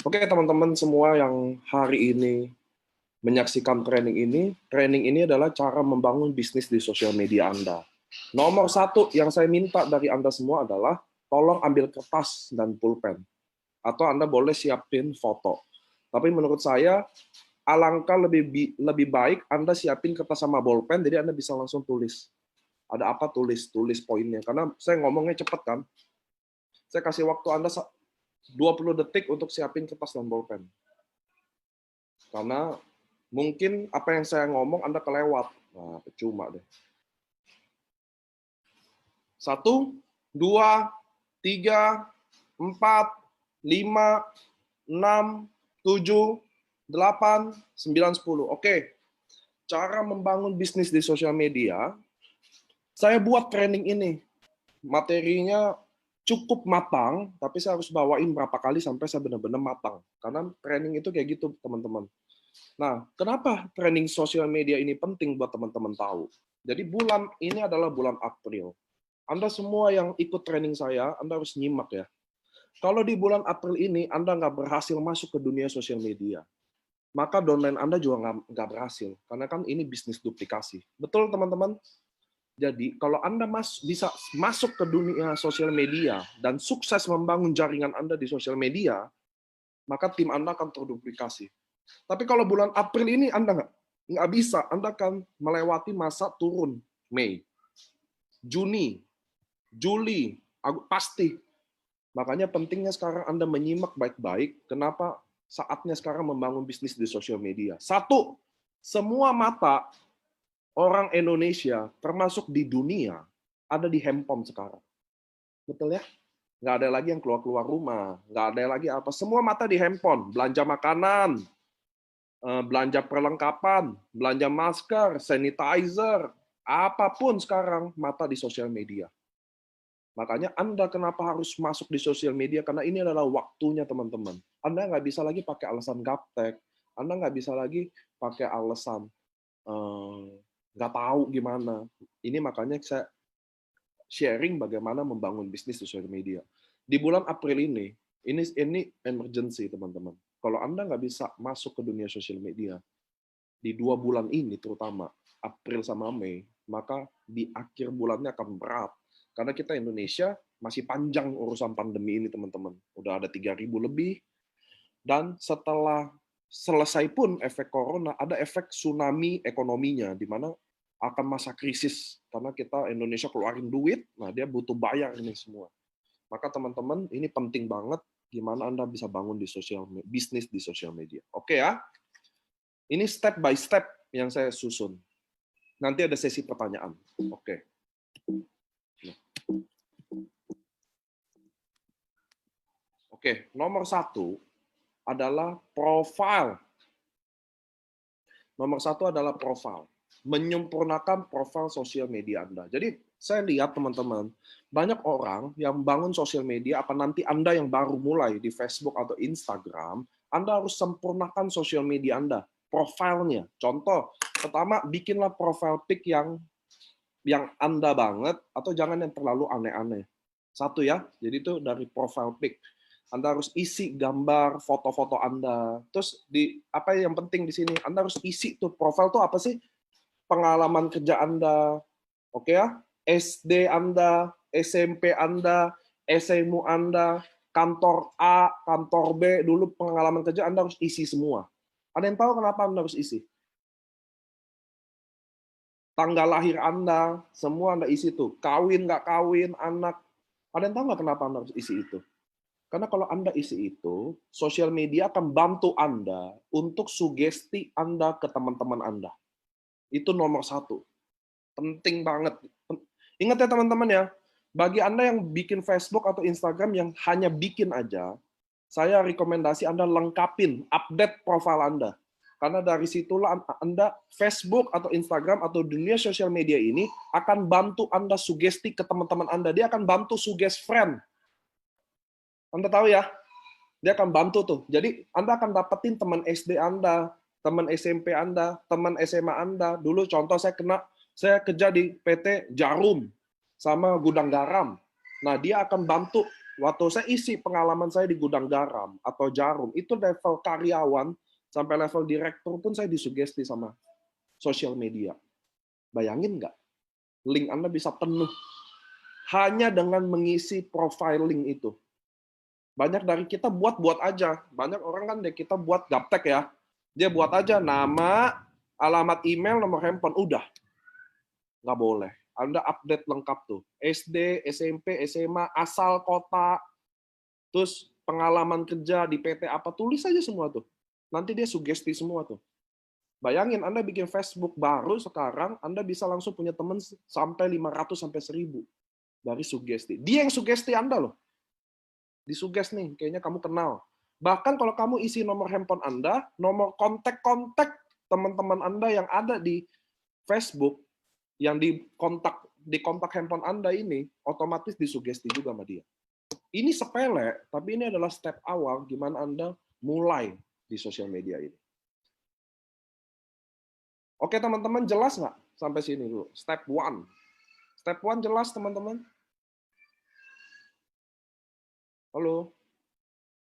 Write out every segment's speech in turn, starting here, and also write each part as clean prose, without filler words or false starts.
Oke, teman-teman semua yang hari ini menyaksikan training ini adalah cara membangun bisnis di sosial media Anda. Nomor satu yang saya minta dari Anda semua adalah tolong ambil kertas dan pulpen. Atau Anda boleh siapin foto. Tapi menurut saya, alangkah lebih baik Anda siapin kertas sama bolpen, jadi Anda bisa langsung tulis. Ada apa tulis poinnya. Karena saya ngomongnya cepat kan. Saya kasih waktu Anda 20 detik untuk siapin kertas dan bolpen. Karena mungkin apa yang saya ngomong Anda kelewat. Nah, percuma deh. 1, 2, 3, 4, 5, 6, 7, 8, 9, 10. Oke. Cara membangun bisnis di sosial media, saya buat training ini. Materinya cukup matang, tapi saya harus bawain berapa kali sampai saya benar-benar matang. Karena training itu kayak gitu, teman-teman. Nah, kenapa training sosial media ini penting buat teman-teman tahu? Jadi bulan ini adalah bulan April. Anda semua yang ikut training saya, Anda harus nyimak ya. Kalau di bulan April ini Anda nggak berhasil masuk ke dunia sosial media, maka downline Anda juga nggak berhasil. Karena kan ini bisnis duplikasi. Betul, teman-teman? Jadi, kalau Anda bisa masuk ke dunia sosial media dan sukses membangun jaringan Anda di sosial media, maka tim Anda akan terduplikasi. Tapi kalau bulan April ini Anda nggak bisa, Anda akan melewati masa turun. Mei, Juni, Juli, pasti. Makanya pentingnya sekarang Anda menyimak baik-baik, kenapa saatnya sekarang membangun bisnis di sosial media. 1, semua mata orang Indonesia, termasuk di dunia, ada di handphone sekarang. Betul ya? Nggak ada lagi yang keluar-keluar rumah, nggak ada lagi apa. Semua mata di handphone, belanja makanan, belanja perlengkapan, belanja masker, sanitizer, apapun sekarang mata di sosial media. Makanya Anda kenapa harus masuk di sosial media? Karena ini adalah waktunya, teman-teman. Anda nggak bisa lagi pakai alasan gaptek. Anda nggak bisa lagi pakai alasan nggak tahu gimana. Ini makanya saya sharing bagaimana membangun bisnis di sosial media. Di bulan April ini emergency, teman-teman. Kalau Anda nggak bisa masuk ke dunia sosial media, di 2 bulan ini terutama, April sama Mei, maka di akhir bulannya akan berat. Karena kita Indonesia masih panjang urusan pandemi ini, teman-teman. Udah ada 3.000 lebih. Dan setelah selesai pun efek corona, ada efek tsunami ekonominya, di mana akan masa krisis. Karena kita Indonesia keluarin duit, nah dia butuh bayar ini semua. Maka teman-teman, ini penting banget gimana Anda bisa bangun di bisnis di sosial media. Oke ya? Ini step by step yang saya susun. Nanti ada sesi pertanyaan. Oke. Oke, nomor 1 adalah profile. Nomor 1 adalah profile. Menyempurnakan profil sosial media Anda. Jadi saya lihat, teman-teman, banyak orang yang bangun sosial media, apa nanti Anda yang baru mulai di Facebook atau Instagram, Anda harus sempurnakan sosial media Anda, profilnya. Contoh, pertama, bikinlah profile pic yang Anda banget, atau jangan yang terlalu aneh-aneh. 1 ya, jadi itu dari profile pic. Anda harus isi gambar, foto-foto Anda. Terus apa yang penting di sini? Anda harus isi tuh profil tuh apa sih? Pengalaman kerja Anda, oke ya? SD Anda, SMP Anda, SMU Anda, kantor A, kantor B, dulu pengalaman kerja Anda harus isi semua. Ada yang tahu kenapa Anda harus isi? Tanggal lahir Anda, semua Anda isi tuh. Kawin, nggak kawin, anak. Ada yang tahu nggak kenapa Anda harus isi itu? Karena kalau Anda isi itu, sosial media akan bantu Anda untuk sugesti Anda ke teman-teman Anda. Itu nomor 1. Penting banget. Ingat ya, teman-teman ya, bagi Anda yang bikin Facebook atau Instagram yang hanya bikin aja, saya rekomendasi Anda lengkapin, update profil Anda. Karena dari situlah Anda, Facebook atau Instagram atau dunia sosial media ini akan bantu Anda sugesti ke teman-teman Anda. Dia akan bantu suggest friend. Anda tahu ya, dia akan bantu tuh. Jadi Anda akan dapetin teman SD Anda, teman SMP Anda, teman SMA Anda. Dulu contoh saya kerja di PT Jarum sama Gudang Garam. Nah, dia akan bantu Waktu saya isi pengalaman saya di gudang garam atau jarum, itu level karyawan sampai level direktur pun saya disugesti sama sosial media. Bayangin nggak? Link Anda bisa penuh hanya dengan mengisi profiling itu. Banyak dari kita buat-buat aja. Banyak orang kan kita buat gaptek ya. Dia buat aja nama, alamat email, nomor handphone, udah. Nggak boleh. Anda update lengkap tuh. SD, SMP, SMA, asal kota, terus pengalaman kerja di PT apa, tulis aja semua tuh. Nanti dia sugesti semua tuh. Bayangin Anda bikin Facebook baru sekarang, Anda bisa langsung punya teman sampai 500 sampai 1000 dari sugesti. Dia yang sugesti Anda loh. Disuges nih, kayaknya kamu kenal. Bahkan kalau kamu isi nomor handphone Anda, nomor kontak-kontak teman-teman Anda yang ada di Facebook, yang di kontak handphone Anda ini, otomatis disugesti juga sama dia. Ini sepele, tapi ini adalah step awal gimana Anda mulai di sosial media ini. Oke teman-teman, jelas nggak sampai sini dulu? Step 1. Step 1 jelas teman-teman? Halo?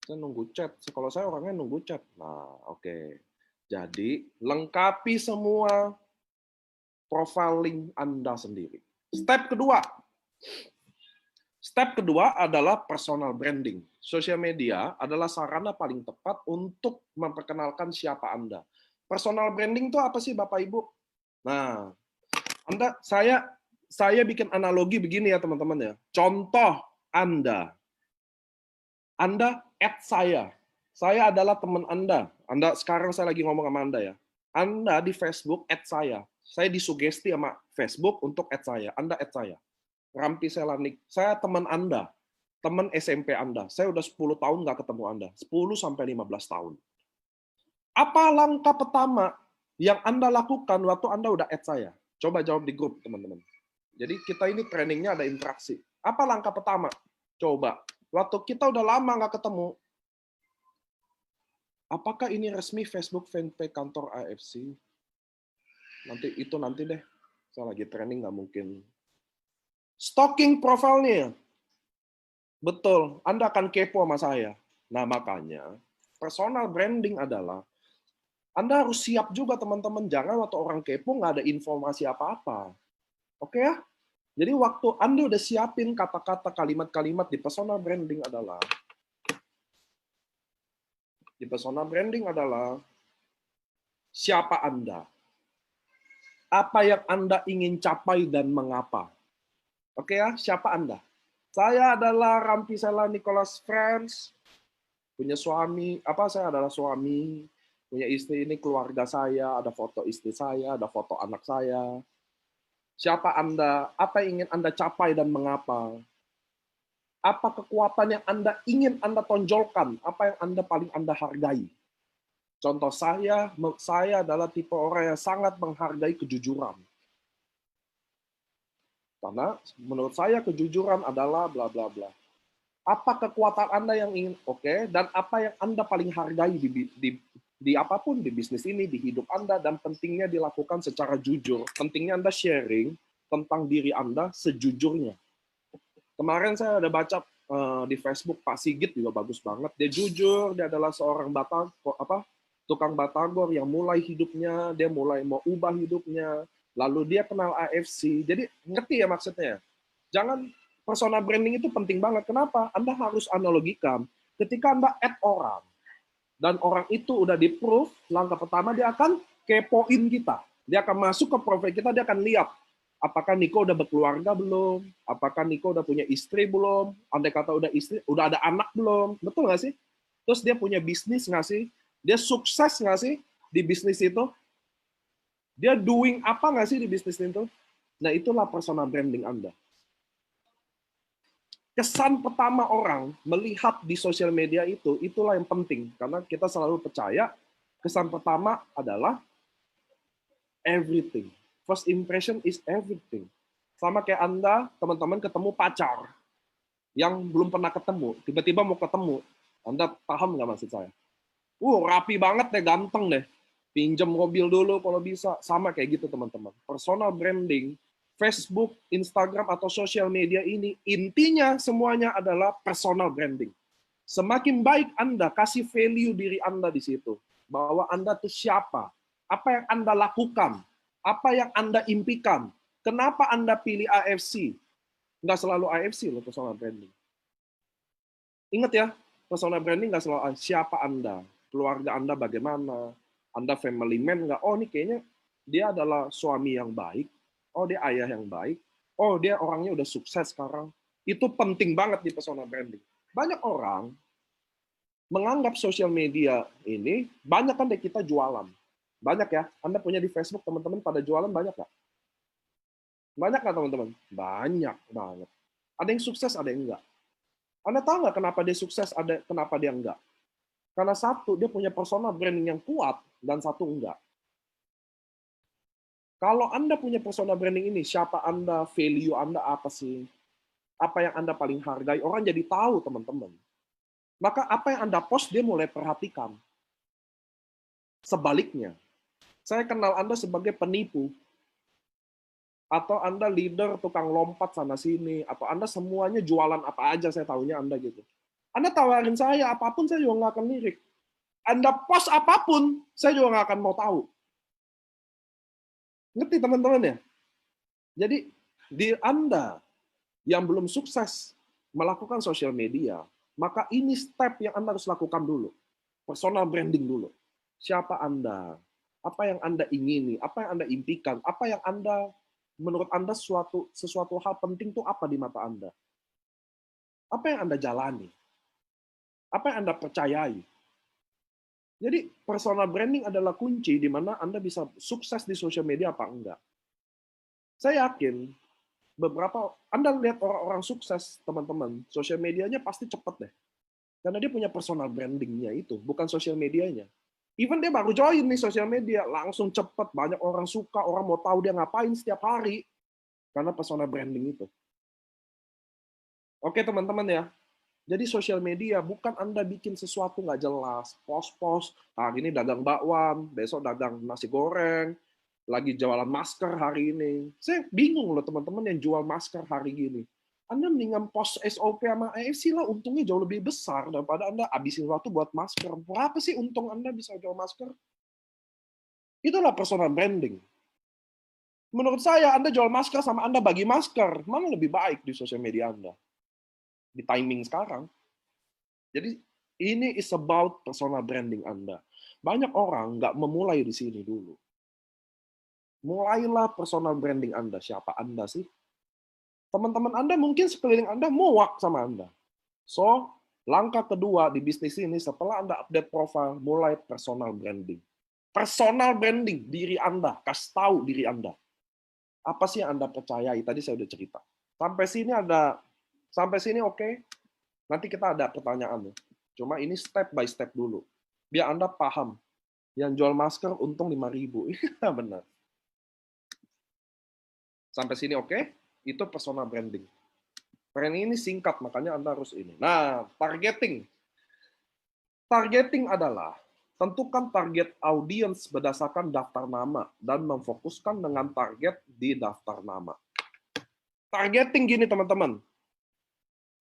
Saya nunggu chat. Kalau saya orangnya nunggu chat. Nah, oke. Jadi, lengkapi semua profiling Anda sendiri. Step kedua. Step kedua adalah personal branding. Sosial media adalah sarana paling tepat untuk memperkenalkan siapa Anda. Personal branding itu apa sih Bapak Ibu? Nah, saya bikin analogi begini ya teman-teman ya. Contoh Anda add saya adalah teman Anda. Sekarang saya lagi ngomong sama Anda ya. Anda di Facebook add saya disugesti sama Facebook untuk add saya. Anda add saya. Rampi Selanik, saya teman Anda, teman SMP Anda. Saya udah 10 tahun nggak ketemu Anda, 10 sampai 15 tahun. Apa langkah pertama yang Anda lakukan waktu Anda udah add saya? Coba jawab di grup, teman-teman. Jadi kita ini trainingnya ada interaksi. Apa langkah pertama? Coba. Waktu kita udah lama nggak ketemu, apakah ini resmi Facebook fanpage kantor AFC? Nanti deh. Saya lagi training, nggak mungkin. Stalking profilnya. Betul, Anda akan kepo sama saya. Nah, makanya personal branding adalah Anda harus siap juga, teman-teman. Jangan waktu orang kepo nggak ada informasi apa-apa. Oke ya? Jadi waktu Anda udah siapin kata-kata, kalimat-kalimat di personal branding adalah siapa Anda, apa yang Anda ingin capai dan mengapa. Oke ya, siapa Anda? Saya adalah Rampisela Nicholas Friends, punya suami, saya adalah suami, punya istri, ini keluarga saya, ada foto istri saya, ada foto anak saya. Siapa Anda? Apa yang ingin Anda capai dan mengapa? Apa kekuatan yang Anda ingin Anda tonjolkan? Apa yang paling Anda hargai? Contoh saya adalah tipe orang yang sangat menghargai kejujuran. Karena menurut saya kejujuran adalah bla bla bla. Apa kekuatan Anda yang ingin dan apa yang Anda paling hargai di apapun, di bisnis ini, di hidup Anda, dan pentingnya dilakukan secara jujur. Pentingnya Anda sharing tentang diri Anda sejujurnya. Kemarin saya ada baca di Facebook, Pak Sigit juga bagus banget. Dia jujur, dia adalah seorang tukang batagor yang mulai hidupnya, dia mulai mau ubah hidupnya, lalu dia kenal AFC. Jadi ngerti ya maksudnya. Jangan, personal branding itu penting banget. Kenapa? Anda harus analogikan. Ketika Anda add orang, dan orang itu udah di-proof, langkah pertama dia akan kepoin kita. Dia akan masuk ke profil kita, dia akan lihat apakah Niko udah berkeluarga belum? Apakah Niko udah punya istri belum? Andai kata udah istri, udah ada anak belum? Betul nggak sih? Terus dia punya bisnis nggak sih? Dia sukses nggak sih di bisnis itu? Dia doing apa nggak sih di bisnis itu? Nah, itulah personal branding Anda. Kesan pertama orang melihat di sosial media itulah yang penting. Karena kita selalu percaya, kesan pertama adalah everything. First impression is everything. Sama kayak Anda, teman-teman ketemu pacar yang belum pernah ketemu, tiba-tiba mau ketemu. Anda paham nggak maksud saya? Rapi banget deh, ganteng deh. Pinjam mobil dulu kalau bisa. Sama kayak gitu teman-teman. Personal branding Facebook, Instagram, atau sosial media ini, intinya semuanya adalah personal branding. Semakin baik Anda kasih value diri Anda di situ, bahwa Anda tuh siapa, apa yang Anda lakukan, apa yang Anda impikan, kenapa Anda pilih AFC. Nggak selalu AFC loh personal branding. Ingat ya, personal branding nggak selalu siapa Anda, keluarga Anda bagaimana, Anda family man nggak, oh ini kayaknya dia adalah suami yang baik, oh dia ayah yang baik, oh dia orangnya udah sukses sekarang. Itu penting banget di personal branding. Banyak orang menganggap sosial media ini, banyak kan deh kita jualan. Banyak ya, Anda punya di Facebook, teman-teman pada jualan banyak nggak? Banyak nggak teman-teman? Banyak banget. Ada yang sukses, ada yang enggak. Anda tahu nggak kenapa dia sukses, ada kenapa dia enggak? Karena satu, dia punya personal branding yang kuat, dan satu enggak. Kalau Anda punya personal branding ini, siapa Anda, value Anda apa sih? Apa yang Anda paling hargai, orang jadi tahu, teman-teman. Maka apa yang Anda post, dia mulai perhatikan. Sebaliknya, saya kenal Anda sebagai penipu, atau Anda leader tukang lompat sana-sini, atau Anda semuanya jualan apa aja, saya tahunya Anda gitu. Anda tawarin saya, apapun saya juga nggak akan lirik. Anda post apapun, saya juga nggak akan mau tahu. Ngerti teman-teman ya? Jadi, di Anda yang belum sukses melakukan sosial media, maka ini step yang Anda harus lakukan dulu. Personal branding dulu. Siapa Anda? Apa yang Anda ingini? Apa yang Anda impikan? Apa yang Anda, menurut Anda sesuatu hal penting itu apa di mata Anda? Apa yang Anda jalani? Apa yang Anda percayai? Jadi personal branding adalah kunci di mana Anda bisa sukses di sosial media apa enggak. Saya yakin beberapa Anda lihat orang-orang sukses, teman-teman, sosial medianya pasti cepet deh. Karena dia punya personal brandingnya itu, bukan sosial medianya. Even dia baru join nih sosial media, langsung cepet, banyak orang suka, orang mau tahu dia ngapain setiap hari. Karena personal branding itu. Oke teman-teman ya, jadi sosial media bukan Anda bikin sesuatu nggak jelas, post-post, hari ini dagang bakwan, besok dagang nasi goreng, lagi jualan masker hari ini. Saya bingung loh teman-teman yang jual masker hari gini. Anda mendingan post SOP sama AFC lah, untungnya jauh lebih besar daripada Anda habisin waktu buat masker. Berapa sih untung Anda bisa jual masker? Itulah personal branding. Menurut saya, Anda jual masker sama Anda bagi masker, mana lebih baik di sosial media Anda? Di timing sekarang. Jadi ini is about personal branding Anda. Banyak orang nggak memulai di sini dulu. Mulailah personal branding Anda. Siapa Anda sih? Teman-teman Anda mungkin sekeliling Anda muak sama Anda. So, langkah kedua di bisnis ini setelah Anda update profile, mulai personal branding. Personal branding diri Anda, kasih tahu diri Anda. Apa sih yang Anda percayai? Tadi saya udah cerita. Sampai sini oke? Nanti kita ada pertanyaan. Cuma ini step by step dulu. Biar Anda paham. Yang jual masker untung 5.000. Iya benar. Sampai sini oke? Itu personal branding. Branding ini singkat, makanya Anda harus ini. Nah, targeting. Targeting adalah tentukan target audiens berdasarkan daftar nama dan memfokuskan dengan target di daftar nama. Targeting gini teman-teman.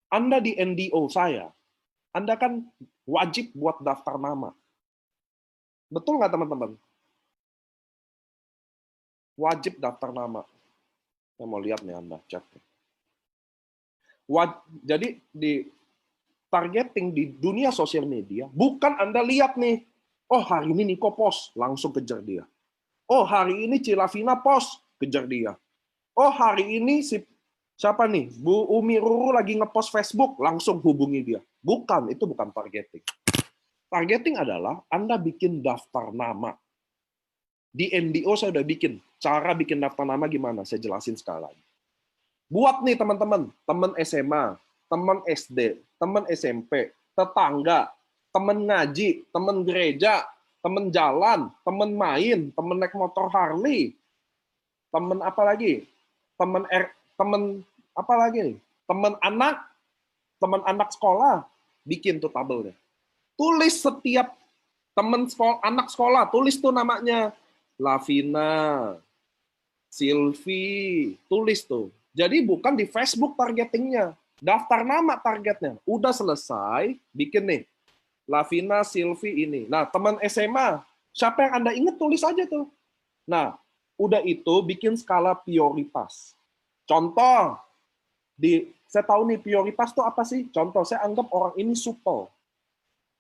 Anda di NDO saya, Anda kan wajib buat daftar nama. Betul nggak teman-teman? Wajib daftar nama. Saya mau lihat nih Anda, cek. Jadi di targeting di dunia sosial media, bukan Anda lihat nih, oh hari ini Niko post, langsung kejar dia. Oh hari ini Cilavina post, kejar dia. Oh hari ini siapa nih, Bu Umi Ruru lagi ngepost Facebook, langsung hubungi dia. Bukan, itu bukan targeting. Targeting adalah Anda bikin daftar nama. Di NDO saya udah bikin. Cara bikin daftar nama gimana? Saya jelasin sekali lagi. Buat nih teman-teman, teman SMA, teman SD, teman SMP, tetangga, teman ngaji, teman gereja, teman jalan, teman main, teman naik motor Harley, teman apa lagi? Teman apa lagi nih? Teman anak sekolah, bikin tuh tabelnya. Tulis setiap teman sekolah, anak sekolah, tulis tuh namanya Lavina, Silvi, tulis tuh. Jadi bukan di Facebook targetingnya, daftar nama targetnya. Udah selesai, bikin nih. Lavina, Silvi ini. Nah, teman SMA, siapa yang Anda ingat tulis aja tuh. Nah, udah itu bikin skala prioritas. Contoh, saya tahu nih prioritas tuh apa sih? Contoh, saya anggap orang ini supel.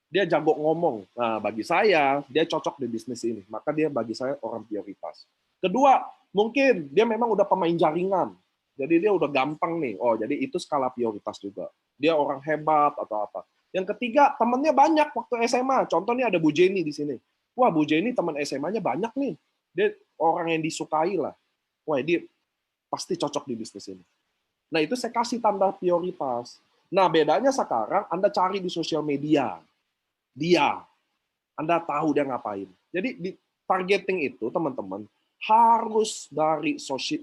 Dia jago ngomong. Nah, bagi saya, dia cocok di bisnis ini. Maka dia bagi saya orang prioritas. Kedua, mungkin dia memang udah pemain jaringan. Jadi dia udah gampang nih. Oh, jadi itu skala prioritas juga. Dia orang hebat atau apa. Yang ketiga, temennya banyak waktu SMA. Contohnya ada Bu Jenny di sini. Wah, Bu Jenny teman SMA-nya banyak nih. Dia orang yang disukai lah. Wah, dia pasti cocok di bisnis ini. Nah, itu saya kasih tanda prioritas. Nah, bedanya sekarang Anda cari di sosial media. Dia, Anda tahu dia ngapain. Jadi di targeting itu teman-teman harus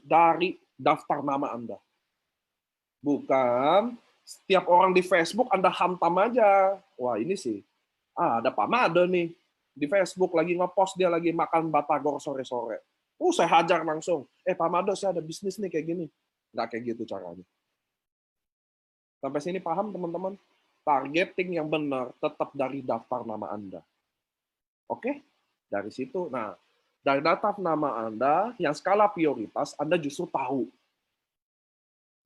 dari daftar nama Anda. Bukan setiap orang di Facebook Anda hantam aja. Wah ini sih, ada Pak Made nih di Facebook lagi ngepost dia lagi makan batagor sore-sore. Saya hajar langsung. Pak Made saya ada bisnis nih kayak gini. Nggak kayak gitu caranya. Sampai sini paham teman-teman? Targeting yang benar tetap dari daftar nama Anda. Oke? Dari situ, nah, dari daftar nama Anda, yang skala prioritas, Anda justru tahu.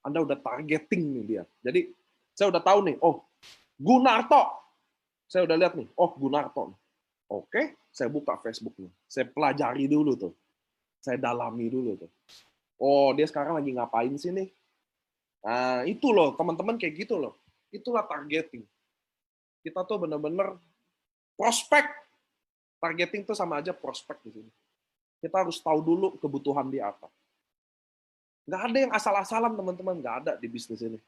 Anda udah targeting nih dia. Jadi, saya udah tahu nih, Gunarto. Saya udah lihat nih, Gunarto. Oke, saya buka Facebooknya. Saya pelajari dulu tuh. Saya dalami dulu tuh. Dia sekarang lagi ngapain sih nih? Nah, itu loh, teman-teman kayak gitu loh. Itulah targeting. Kita tuh benar-benar prospek. Targeting tuh sama aja prospek di sini. Kita harus tahu dulu kebutuhan dia apa. Nggak ada yang asal-asalan, teman-teman. Nggak ada di bisnis ini.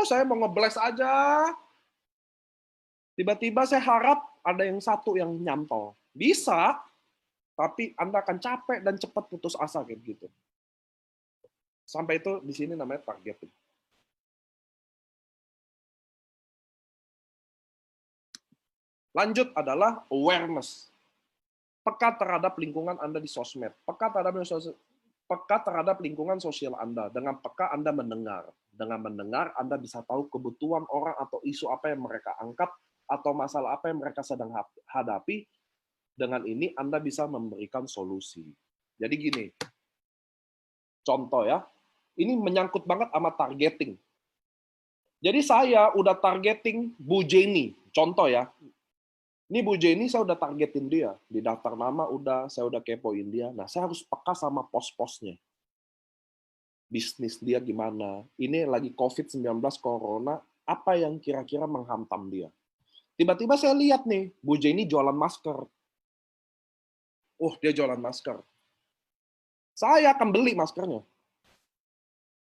Saya mau nge-blast aja. Tiba-tiba saya harap ada yang satu yang nyantol. Bisa, tapi Anda akan capek dan cepat putus asa kayak gitu. Sampai itu di sini namanya targeting. Lanjut adalah awareness. Peka terhadap lingkungan Anda di sosmed. Peka terhadap lingkungan sosial Anda. Dengan peka Anda mendengar. Dengan mendengar Anda bisa tahu kebutuhan orang atau isu apa yang mereka angkat atau masalah apa yang mereka sedang hadapi. Dengan ini Anda bisa memberikan solusi. Jadi gini. Contoh ya. Ini menyangkut banget sama targeting. Jadi saya udah targeting Bu Jenny. Contoh ya. Ini Bu Jenny saya udah targetin dia. Di daftar nama udah, saya udah kepoin dia. Nah, saya harus peka sama pos-posnya. Bisnis dia gimana. Ini lagi COVID-19 Corona, apa yang kira-kira menghantam dia. Tiba-tiba saya lihat nih, Bu Jenny jualan masker. Dia jualan masker. Saya akan beli maskernya.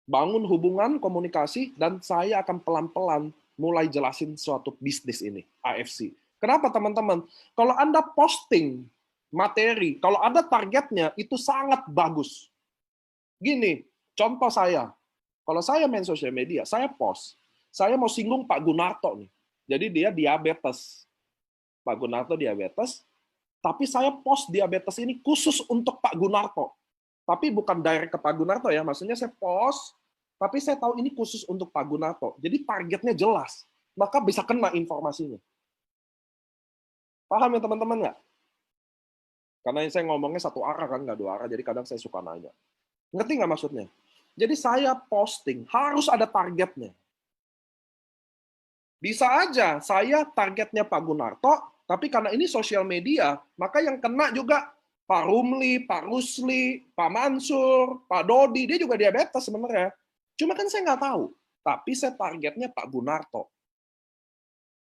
Bangun hubungan, komunikasi, dan saya akan pelan-pelan mulai jelasin suatu bisnis ini, AFC. Kenapa teman-teman? Kalau Anda posting materi, kalau ada targetnya, itu sangat bagus. Gini, contoh saya. Kalau saya main sosial media, saya post. Saya mau singgung Pak Gunarto nih. Jadi dia diabetes. Pak Gunarto diabetes, tapi saya post diabetes ini khusus untuk Pak Gunarto. Tapi bukan direct ke Pak Gunarto ya, maksudnya saya post, tapi saya tahu ini khusus untuk Pak Gunarto. Jadi targetnya jelas, maka bisa kena informasinya. Paham ya teman-teman nggak? Karena saya ngomongnya satu arah kan, nggak dua arah, jadi kadang saya suka nanya. Ngerti nggak maksudnya? Jadi saya posting, harus ada targetnya. Bisa aja, saya targetnya Pak Gunarto, tapi karena ini sosial media, maka yang kena juga Pak Rumli, Pak Rusli, Pak Mansur, Pak Dodi, dia juga diabetes sebenarnya. Cuma kan saya nggak tahu, tapi saya targetnya Pak Gunarto.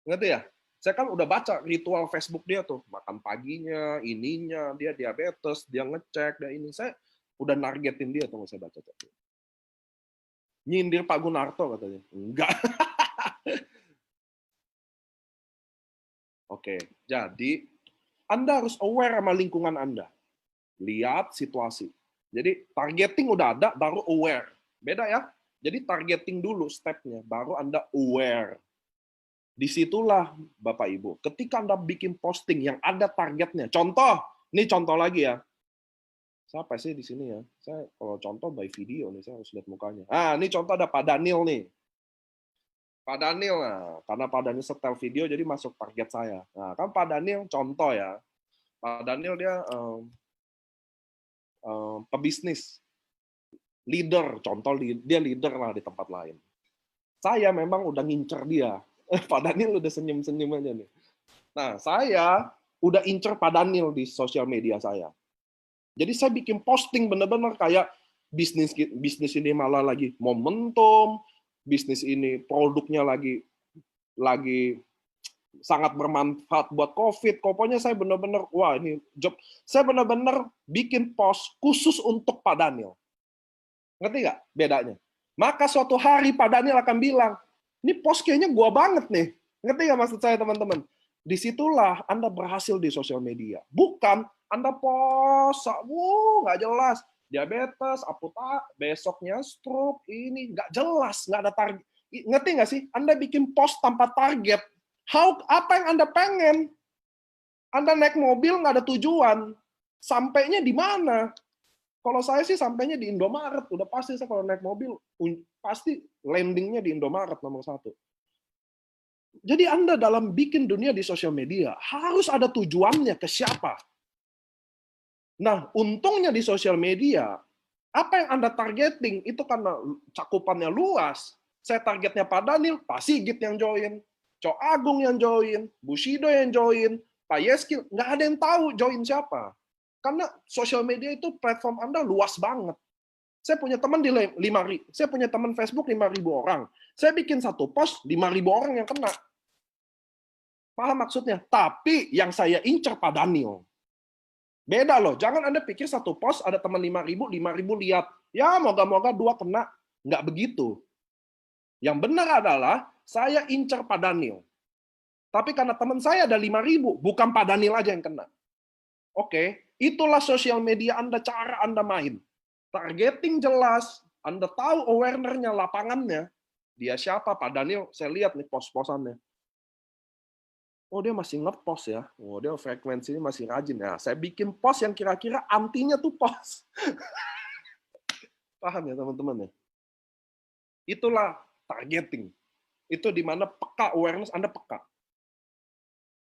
Ngerti ya? Saya kan udah baca ritual Facebook dia tuh, makan paginya, ininya, dia diabetes, dia ngecek, dia ini. Saya udah nargetin dia tuh, saya baca. Nyindir Pak Gunarto katanya. Enggak. Oke, jadi Anda harus aware sama lingkungan Anda. Lihat situasi. Jadi targeting udah ada, baru aware. Beda ya? Jadi targeting dulu stepnya, baru Anda aware. Disitulah Bapak Ibu, ketika Anda bikin posting yang ada targetnya, contoh, ini contoh lagi ya, Siapa sih di sini ya? Saya kalau contoh by video nih, saya harus lihat mukanya. Ini contoh ada Pak Daniel nih. Pak Daniel, nah, karena Pak Daniel setel video jadi masuk target saya. Nah, kan Pak Daniel contoh ya. Pak Daniel dia pebisnis, leader, contoh dia leader lah di tempat lain. Saya memang udah ngincer dia. Pak Daniel udah senyum-senyum aja nih. Nah, saya udah incer Pak Daniel di sosial media saya. Jadi saya bikin posting bener-bener kayak bisnis ini malah lagi momentum, bisnis ini produknya lagi sangat bermanfaat buat COVID. Pokoknya saya bener-bener, wah ini job. Saya bener-bener bikin post khusus untuk Pak Daniel. Ngerti nggak bedanya? Maka suatu hari Pak Daniel akan bilang, ini post kayaknya gua banget nih. Ngerti nggak maksud saya teman-teman? Disitulah Anda berhasil di sosial media. Bukan Anda post, nggak jelas. Diabetes, besoknya stroke, ini nggak jelas, nggak ada target. Ngerti nggak sih? Anda bikin post tanpa target. Apa yang Anda pengen? Anda naik mobil nggak ada tujuan. Sampainya di mana? Kalau saya sih sampainya di Indomaret. Udah pasti saya kalau naik mobil, pasti landingnya di Indomaret nomor 1. Jadi Anda dalam bikin dunia di sosial media, harus ada tujuannya ke siapa. Nah, untungnya di sosial media, apa yang Anda targeting, itu karena cakupannya luas. Saya targetnya Pak Daniel, Pak Sigit yang join, Cok Agung yang join, Bushido yang join, Pak Yeskil, nggak ada yang tahu join siapa. Karena sosial media itu platform Anda luas banget. Saya punya teman di 5.000, saya punya teman Facebook 5.000 orang. Saya bikin satu post 5.000 orang yang kena. Paham maksudnya? Tapi yang saya incer Pak Daniel. Beda loh, jangan Anda pikir satu post ada teman 5.000 lihat. Ya moga-moga 2 kena. Nggak begitu. Yang benar adalah saya incer Pak Daniel. Tapi karena teman saya ada 5.000, bukan Pak Daniel aja yang kena. Oke, itulah sosial media Anda, cara Anda main. Targeting jelas, Anda tahu awareness-nya, lapangannya. Dia siapa? Pak Daniel, saya lihat nih post-postannya. Oh, dia masih nge-post ya. Oh, dia frekuensinya masih rajin. Ya, saya bikin post yang kira-kira antinya tuh post. Paham ya, teman-teman ya? Itulah targeting. Itu di mana peka, awareness Anda peka.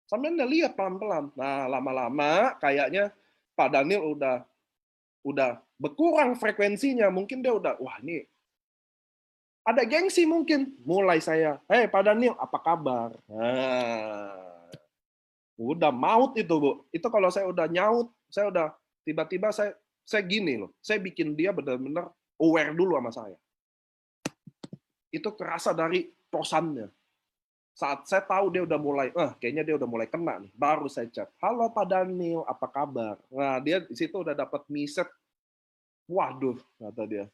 Sampai Anda lihat pelan-pelan. Nah, lama-lama kayaknya Pak Daniel udah berkurang frekuensinya. Mungkin dia udah, wah ini ada gengsi mungkin. Mulai saya, hey Pak Daniel, apa kabar? Nah, udah maut itu, Bu. Itu kalau saya udah nyaut, saya udah tiba-tiba saya gini loh. Saya bikin dia benar-benar aware dulu sama saya. Itu kerasa dari posannya. Saat saya tahu dia udah mulai, kayaknya dia udah mulai kena nih. Baru saya chat, halo Pak Daniel, apa kabar? Nah, dia di situ udah dapat miset. Waduh, kata dia.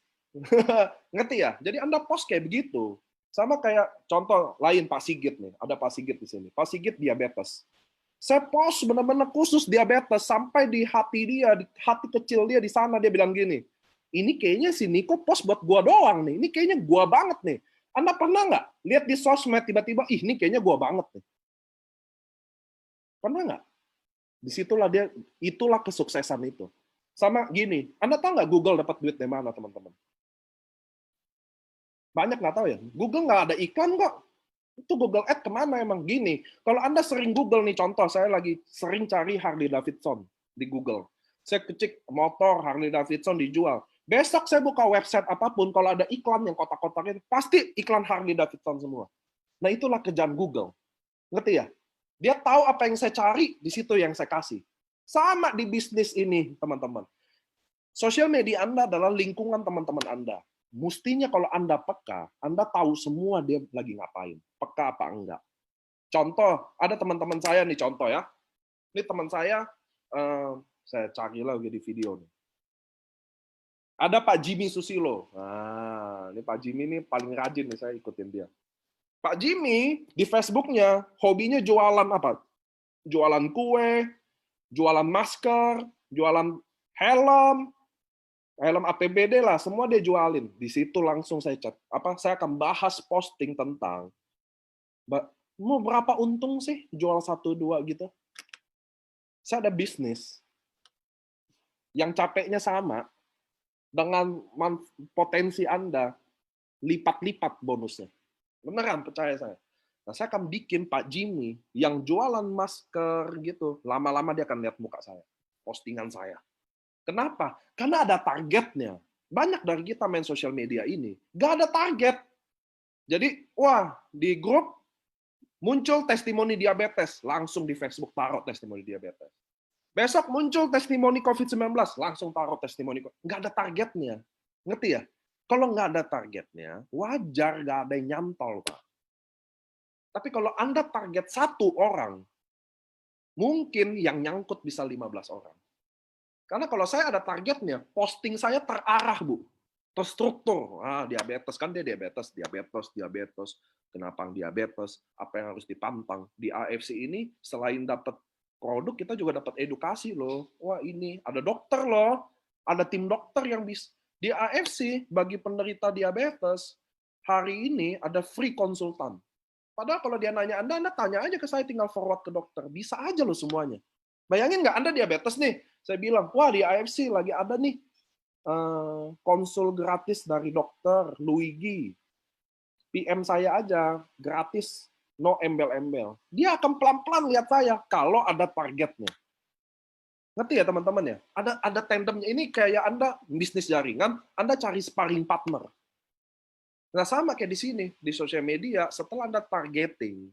Ngerti ya? Jadi Anda post kayak begitu. Sama kayak contoh lain Pak Sigit nih. Ada Pak Sigit di sini. Pak Sigit diabetes. Saya post benar-benar khusus diabetes sampai di hati dia, di hati kecil dia di sana dia bilang gini, ini kayaknya si Niko post buat gua doang nih. Ini kayaknya gua banget nih. Anda pernah nggak lihat di sosmed tiba-tiba, ini kayaknya gua banget nih. Pernah nggak? Disitulah dia, itulah kesuksesan itu. Sama gini, Anda tahu nggak Google dapat duit dari mana, teman-teman? Banyak nggak tahu ya. Google nggak ada iklan kok. Itu Google Ads kemana emang? Gini, kalau Anda sering Google nih, contoh saya lagi sering cari Harley Davidson di Google. Saya kecik motor Harley Davidson dijual. Besok saya buka website apapun, kalau ada iklan yang kotak-kotak itu, pasti iklan Harley Davidson semua. Nah itulah kerjaan Google. Ngerti ya? Dia tahu apa yang saya cari, di situ yang saya kasih. Sama di bisnis ini, teman-teman. Sosial media Anda adalah lingkungan teman-teman Anda. Mestinya kalau Anda peka, Anda tahu semua dia lagi ngapain. Peka apa enggak. Contoh, ada teman-teman saya nih, contoh ya. Ini teman saya cari lagi di video nih. Ada Pak Jimmy Susilo. Nah, ini Pak Jimmy ini paling rajin nih, saya ikutin dia. Pak Jimmy di Facebooknya hobinya jualan apa? Jualan kue, jualan masker, jualan helm, helm APBD lah, semua dia jualin. Di situ langsung saya chat. Saya akan bahas posting tentang mau berapa untung sih jual 1-2 gitu. Saya ada bisnis. yang capeknya sama, dengan potensi Anda, lipat-lipat bonusnya. Beneran, percaya saya. Nah, saya akan bikin Pak Jimmy yang jualan masker gitu, lama-lama dia akan lihat muka saya, postingan saya. Kenapa? Karena ada targetnya. Banyak dari kita main sosial media ini, nggak ada target. Jadi, wah, di grup muncul testimoni diabetes, langsung di Facebook taruh testimoni diabetes. Besok muncul testimoni COVID-19, langsung taruh testimoni. Nggak ada targetnya. Ngerti ya? Kalau nggak ada targetnya, wajar nggak ada yang nyantol, Pak. Tapi kalau Anda target satu orang, mungkin yang nyangkut bisa 15 orang. Karena kalau saya ada targetnya, posting saya terarah, Bu. Terstruktur. Diabetes, kan dia diabetes. Kenapa diabetes? Apa yang harus dipantang? Di AFC ini, selain dapat produk, kita juga dapat edukasi loh. Wah, ini ada dokter loh. Ada tim dokter yang bisa. Di AFC, bagi penderita diabetes, hari ini ada free konsultan. Padahal kalau dia nanya Anda tanya aja ke saya, tinggal forward ke dokter. Bisa aja loh semuanya. Bayangin nggak, Anda diabetes nih. Saya bilang, wah di AFC lagi ada nih konsul gratis dari dokter Luigi. PM saya aja, gratis, no embel-embel. Dia akan pelan-pelan lihat saya kalau ada targetnya. Ngerti ya teman-teman ya? Ada tandemnya. Ini kayak Anda bisnis jaringan, Anda cari sparring partner. Nah sama kayak di sini, di sosial media, setelah Anda targeting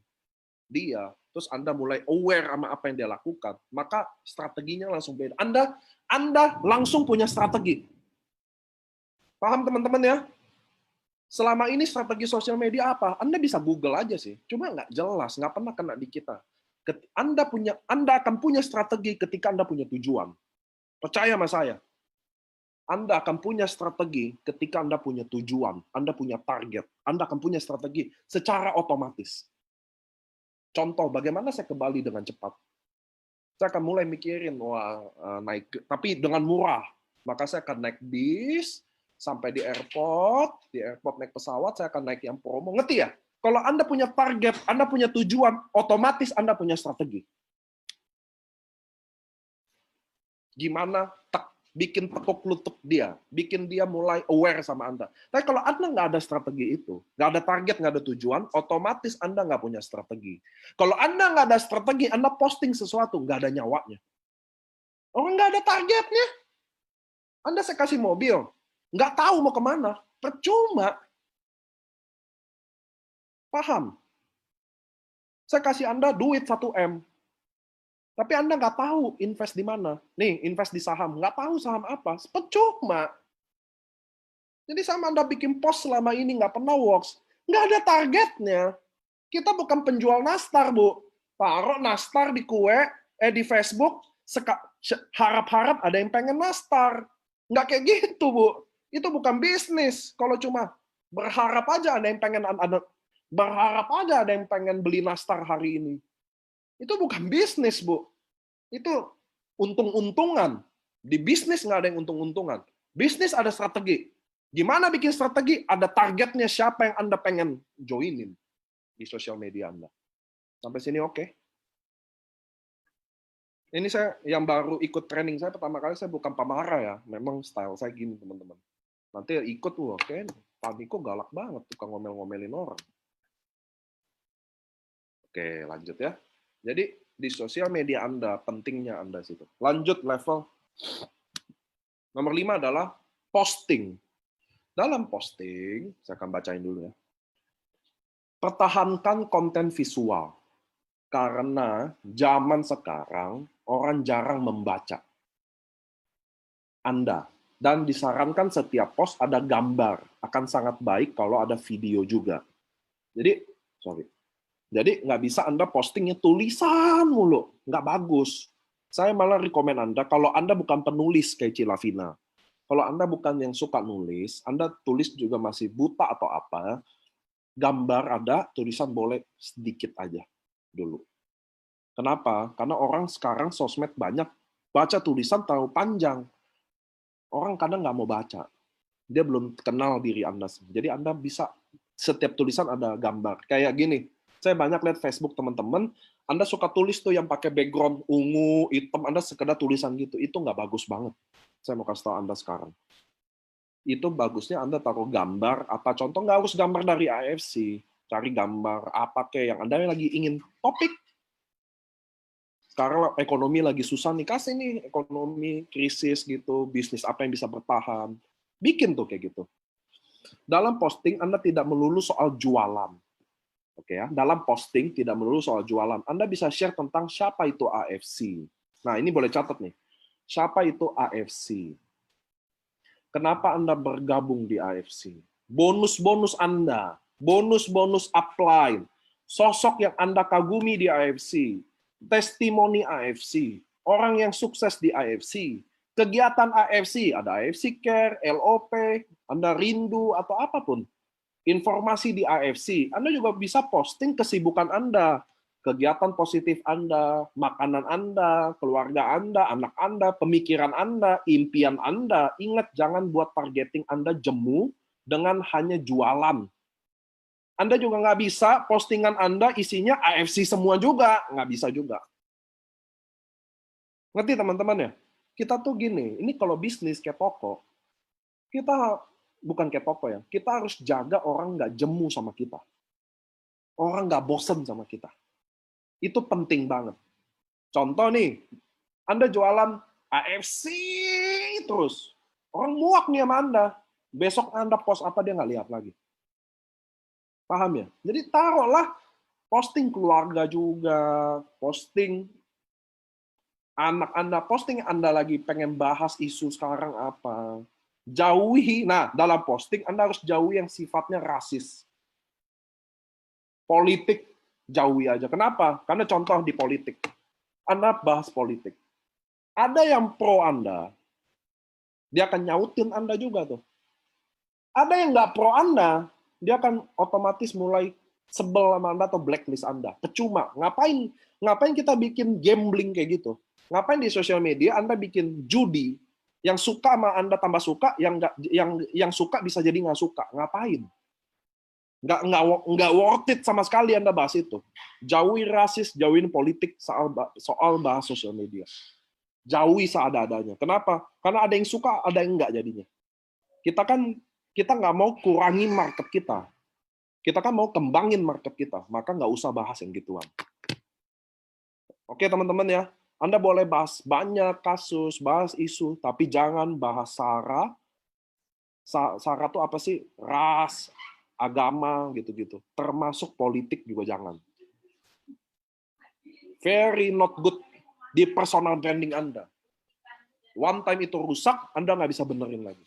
dia, terus Anda mulai aware sama apa yang dia lakukan, maka strateginya langsung beda. Anda langsung punya strategi. Paham teman-teman ya? Selama ini strategi sosial media apa? Anda bisa Google aja sih, cuma nggak jelas, nggak pernah kena di kita. Anda akan punya strategi ketika Anda punya tujuan. Percaya sama saya. Anda akan punya strategi ketika Anda punya tujuan, Anda punya target, Anda akan punya strategi secara otomatis. Contoh, bagaimana saya ke Bali dengan cepat? Saya akan mulai mikirin, wah naik, tapi dengan murah. Maka saya akan naik bis, sampai di airport naik pesawat, saya akan naik yang promo. Ngerti ya? Kalau Anda punya target, Anda punya tujuan, otomatis Anda punya strategi. Gimana bikin tekuk lutut dia, bikin dia mulai aware sama Anda. Tapi kalau Anda nggak ada strategi itu, nggak ada target, nggak ada tujuan, otomatis Anda nggak punya strategi. Kalau Anda nggak ada strategi, Anda posting sesuatu, nggak ada nyawanya. Orang nggak ada targetnya. Anda saya kasih mobil, nggak tahu mau kemana, percuma. Paham? Saya kasih Anda duit 1M, tapi Anda nggak tahu invest di mana. Nih, invest di saham. Nggak tahu saham apa. Percuma. Jadi sama Anda bikin post selama ini nggak pernah works. Nggak ada targetnya. Kita bukan penjual nastar, Bu. Taruh nastar di di Facebook, harap-harap ada yang pengen nastar. Nggak kayak gitu, Bu. Itu bukan bisnis. Kalau cuma berharap aja ada yang pengen beli nastar hari ini. Itu bukan bisnis, Bu. Itu untung-untungan. Di bisnis nggak ada yang untung-untungan. Bisnis ada strategi. Gimana bikin strategi? Ada targetnya siapa yang Anda pengen joinin di sosial media Anda. Sampai sini oke? Ini saya yang baru ikut training saya pertama kali, saya bukan pemarah ya. Memang style saya gini, teman-teman. Nanti ikut, oke. Pak Niko galak banget, tukang ngomel-ngomelin orang. Oke, lanjut ya. Jadi di sosial media Anda, pentingnya Anda situ. Lanjut level. Nomor 5 adalah posting. Dalam posting, saya akan bacain dulu ya. Pertahankan konten visual. Karena zaman sekarang, orang jarang membaca Anda. Dan disarankan setiap post ada gambar. Akan sangat baik kalau ada video juga. Jadi nggak bisa Anda postingnya tulisan mulu, nggak bagus. Saya malah rekomen Anda, kalau Anda bukan penulis kayak Cilavina, kalau Anda bukan yang suka nulis, Anda tulis juga masih buta atau apa, gambar ada, tulisan boleh sedikit aja dulu. Kenapa? Karena orang sekarang sosmed banyak, baca tulisan terlalu panjang. Orang kadang nggak mau baca. Dia belum kenal diri Anda. Jadi Anda bisa, setiap tulisan ada gambar. Kayak gini, saya banyak lihat Facebook teman-teman, Anda suka tulis tuh yang pakai background ungu, hitam, Anda sekedar tulisan gitu. Itu nggak bagus banget. Saya mau kasih tahu Anda sekarang. Itu bagusnya Anda taruh gambar, apa contoh nggak harus gambar dari AFC. Cari gambar apa kayak yang Anda lagi ingin topik. Sekarang ekonomi lagi susah nih, kasih nih ekonomi, krisis gitu, bisnis apa yang bisa bertahan. Bikin tuh kayak gitu. Dalam posting Anda tidak melulu soal jualan. Oke ya, dalam posting tidak melulu soal jualan. Anda bisa share tentang siapa itu AFC. Nah, ini boleh catat nih. Siapa itu AFC? Kenapa Anda bergabung di AFC? Bonus-bonus Anda, bonus-bonus upline, sosok yang Anda kagumi di AFC, testimoni AFC, orang yang sukses di AFC, kegiatan AFC, ada AFC Care, LOP, Anda rindu atau apapun. Informasi di AFC, Anda juga bisa posting kesibukan Anda, kegiatan positif Anda, makanan Anda, keluarga Anda, anak Anda, pemikiran Anda, impian Anda. Ingat, jangan buat targeting Anda jemu dengan hanya jualan. Anda juga nggak bisa postingan Anda isinya AFC semua juga, nggak bisa juga. Ngerti teman-teman ya? Kita tuh gini, ini kalau bisnis kayak toko, kita bukan kayak toko ya, kita harus jaga orang nggak jemu sama kita. Orang nggak bosen sama kita. Itu penting banget. Contoh nih, Anda jualan AFC terus. Orang muak nih sama Anda. Besok Anda post apa, dia nggak lihat lagi. Paham ya? Jadi taruhlah posting keluarga juga, posting anak Anda, posting Anda lagi pengen bahas isu sekarang apa. Jauhi, nah dalam posting Anda harus jauhi yang sifatnya rasis. Politik, jauhi aja. Kenapa? Karena contoh di politik. Anda bahas politik. Ada yang pro Anda, dia akan nyautin Anda juga tuh. Ada yang nggak pro Anda, dia akan otomatis mulai sebel sama Anda atau blacklist Anda. Percuma. Ngapain kita bikin gambling kayak gitu? Ngapain di sosial media Anda bikin judi yang suka sama Anda tambah suka, yang suka bisa jadi nggak suka? Ngapain? Nggak worth it sama sekali Anda bahas itu. Jauhi rasis, jauhin politik soal bahas sosial media. Jauhi seada-adanya. Kenapa? Karena ada yang suka, ada yang enggak jadinya. Kita nggak mau kurangi market kita. Kita kan mau kembangin market kita. Maka nggak usah bahas yang gituan. Oke teman-teman ya. Anda boleh bahas banyak kasus, bahas isu, tapi jangan bahas SARA. SARA itu apa sih? Ras, agama, gitu-gitu. Termasuk politik juga jangan. Very not good di personal branding Anda. One time itu rusak, Anda nggak bisa benerin lagi.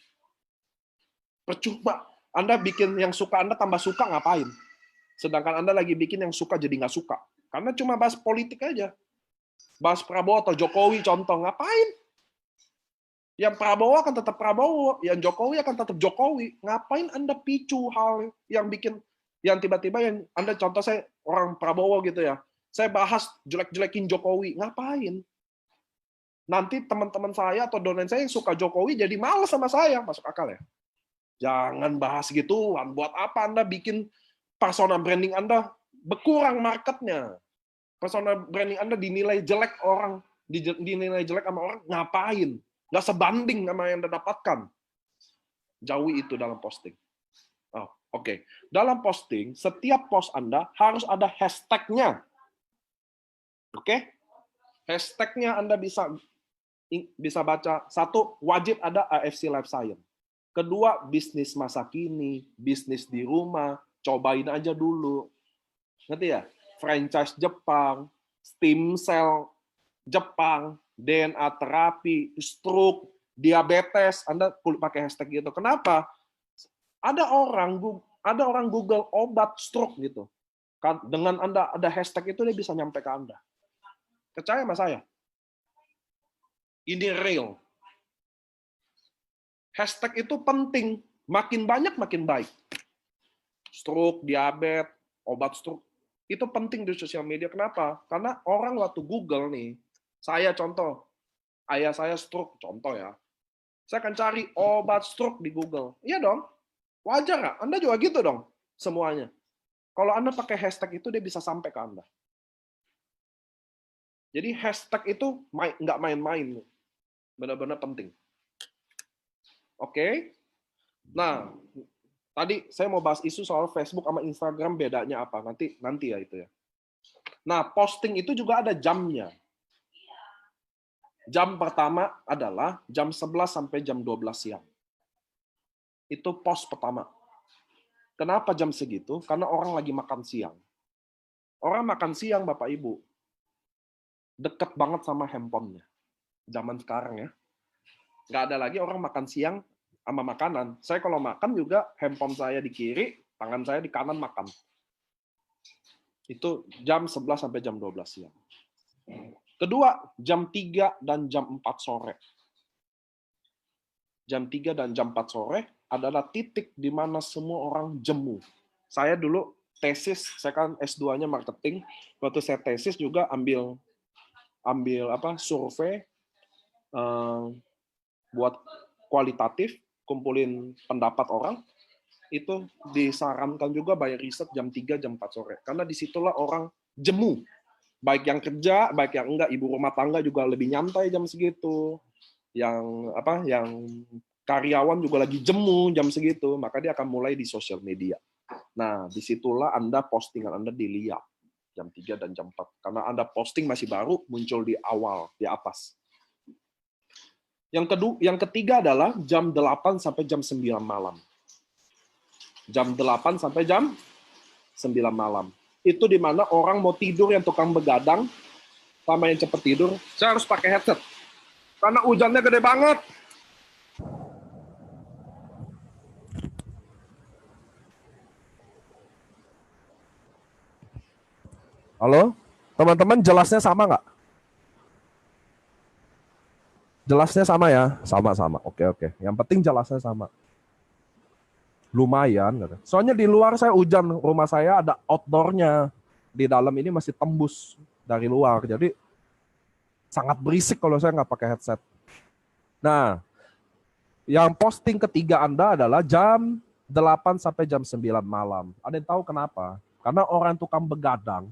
Percuma. Anda bikin yang suka Anda tambah suka, ngapain? Sedangkan Anda lagi bikin yang suka jadi nggak suka. Karena cuma bahas politik aja. Bahas Prabowo atau Jokowi, contoh, ngapain? Yang Prabowo akan tetap Prabowo, yang Jokowi akan tetap Jokowi. Ngapain Anda picu hal yang bikin, yang tiba-tiba yang Anda, contoh saya orang Prabowo gitu ya, saya bahas jelek-jelekin Jokowi, ngapain? Nanti teman-teman saya atau dosen saya yang suka Jokowi jadi malas sama saya, masuk akal ya? Jangan bahas gituan. Buat apa Anda bikin personal branding Anda berkurang marketnya? Personal branding Anda dinilai jelek orang, dinilai jelek sama orang, ngapain? Nggak sebanding sama yang Anda dapatkan. Jauhi itu dalam posting. Oh, oke. Dalam posting, setiap post Anda harus ada hashtag-nya. Oke? Hashtag-nya Anda bisa baca. Satu, wajib ada AFC Life Science. Kedua, bisnis masa kini, bisnis di rumah, cobain aja dulu. Ngerti ya? Franchise Jepang, stem cell Jepang, DNA terapi, stroke, diabetes, Anda pakai hashtag gitu. Kenapa? Ada orang Google obat stroke gitu. Dengan Anda ada hashtag itu, dia bisa nyampe ke Anda. Percaya sama saya. Ini real. Hashtag itu penting. Makin banyak, makin baik. Stroke, diabetes, obat stroke. Itu penting di sosial media. Kenapa? Karena orang waktu Google nih, saya contoh, ayah saya stroke, contoh ya. Saya akan cari obat stroke di Google. Iya dong. Wajar nggak? Anda juga gitu dong, semuanya. Kalau Anda pakai hashtag itu, dia bisa sampai ke Anda. Jadi hashtag itu nggak main-main, benar-benar penting. Oke? Nah, tadi saya mau bahas isu soal Facebook sama Instagram bedanya apa, nanti ya itu ya. Nah, posting itu juga ada jamnya. Jam pertama adalah jam 11 sampai jam 12 siang. Itu post pertama. Kenapa jam segitu? Karena orang lagi makan siang. Orang makan siang, Bapak Ibu, deket banget sama handphonenya. Zaman sekarang ya. Nggak ada lagi orang makan siang sama makanan. Saya kalau makan juga handphone saya di kiri, tangan saya di kanan makan. Itu jam 11 sampai jam 12 siang. Kedua, jam 3 dan jam 4 sore. Jam 3 dan jam 4 sore adalah titik di mana semua orang jemu. Saya dulu tesis, saya kan S2-nya marketing. Waktu saya tesis juga ambil survei buat kualitatif, kumpulin pendapat orang. Itu disarankan juga bayar riset jam 3, jam 4 sore. Karena disitulah orang jemu. Baik yang kerja, baik yang enggak, ibu rumah tangga juga lebih nyantai jam segitu. Yang karyawan juga lagi jemu jam segitu, maka dia akan mulai di sosial media. Nah, disitulah Anda postingan Anda dilihat jam 3 dan jam 4. Karena Anda posting masih baru, muncul di awal, di atas. Yang ketiga adalah jam 8 sampai jam 9 malam. Jam 8 sampai jam 9 malam. Itu di mana orang mau tidur yang tukang begadang, sama yang cepat tidur, saya harus pakai headset. Karena hujannya gede banget. Halo? Teman-teman, jelasnya sama nggak? Jelasnya sama ya? Sama-sama. Oke. Yang penting jelasnya sama. Lumayan. Soalnya di luar saya hujan, rumah saya ada outdoor-nya. Di dalam ini masih tembus dari luar. Jadi sangat berisik kalau saya nggak pakai headset. Nah, yang posting ketiga Anda adalah jam 8 sampai jam 9 malam. Ada yang tahu kenapa? Karena orang tukang begadang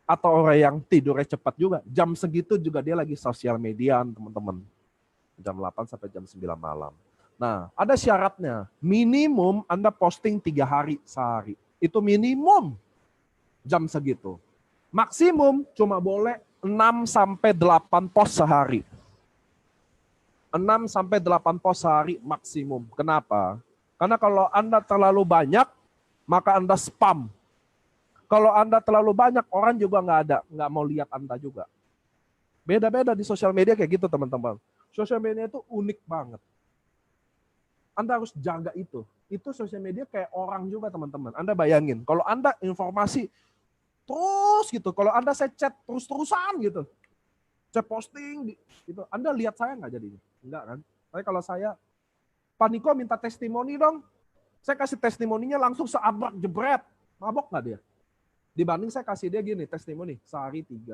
atau orang yang tidurnya cepat juga, jam segitu juga dia lagi sosial media, teman-teman. Jam 8 sampai jam 9 malam. Nah, ada syaratnya. Minimum Anda posting 3 hari sehari. Itu minimum jam segitu. Maksimum cuma boleh 6 sampai 8 post sehari. 6 sampai 8 post sehari maksimum. Kenapa? Karena kalau Anda terlalu banyak, maka Anda spam. Kalau Anda terlalu banyak, orang juga nggak mau lihat Anda juga. Beda-beda di sosial media kayak gitu, teman-teman. Sosial media itu unik banget. Anda harus jaga itu. Itu sosial media kayak orang juga, teman-teman. Anda bayangin, kalau Anda informasi terus gitu, kalau Anda saya chat terus-terusan gitu, saya posting, gitu, Anda lihat saya nggak jadinya? Enggak kan? Tapi kalau saya, Pak Niko minta testimoni dong, saya kasih testimoninya langsung seabrak jebret. Mabok nggak dia? Dibanding saya kasih dia gini, testimoni, sehari 3.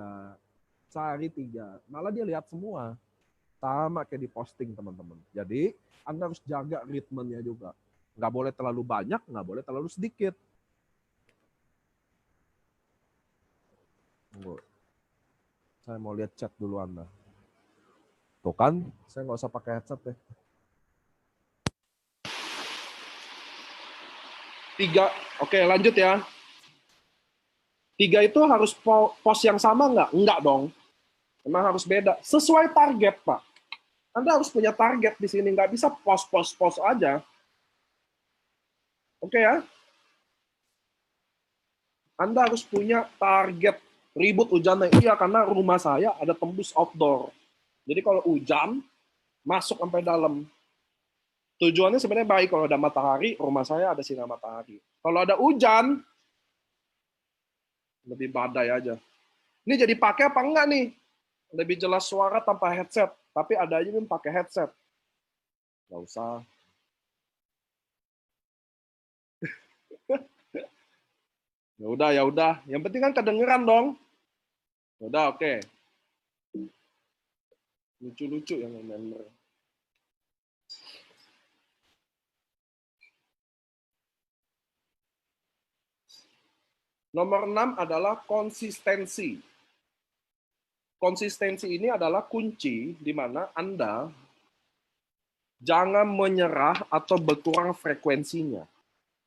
Malah dia lihat semua. Sama kayak di posting, teman-teman. Jadi, Anda harus jaga ritmenya juga. Nggak boleh terlalu banyak, nggak boleh terlalu sedikit. Saya mau lihat chat dulu Anda. Tuh kan, saya nggak usah pakai headset deh. 3, oke lanjut ya. 3 itu harus post yang sama nggak? Enggak dong. Memang harus beda. Sesuai target, Pak. Anda harus punya target di sini. Nggak bisa post aja. Oke ya? Anda harus punya target. Ribut hujannya. Iya, karena rumah saya ada tembus outdoor. Jadi kalau hujan, masuk sampai dalam. Tujuannya sebenarnya baik, kalau ada matahari, rumah saya ada sinar matahari. Kalau ada hujan, lebih badai aja. Ini jadi pakai apa enggak nih? Lebih jelas suara tanpa headset. Tapi ada aja yang pakai headset. Nggak usah. Ya udah. Yang penting kan kedengeran dong. Udah, oke. Lucu-lucu yang member. Nomor 6 adalah konsistensi. Konsistensi ini adalah kunci di mana Anda jangan menyerah atau berkurang frekuensinya.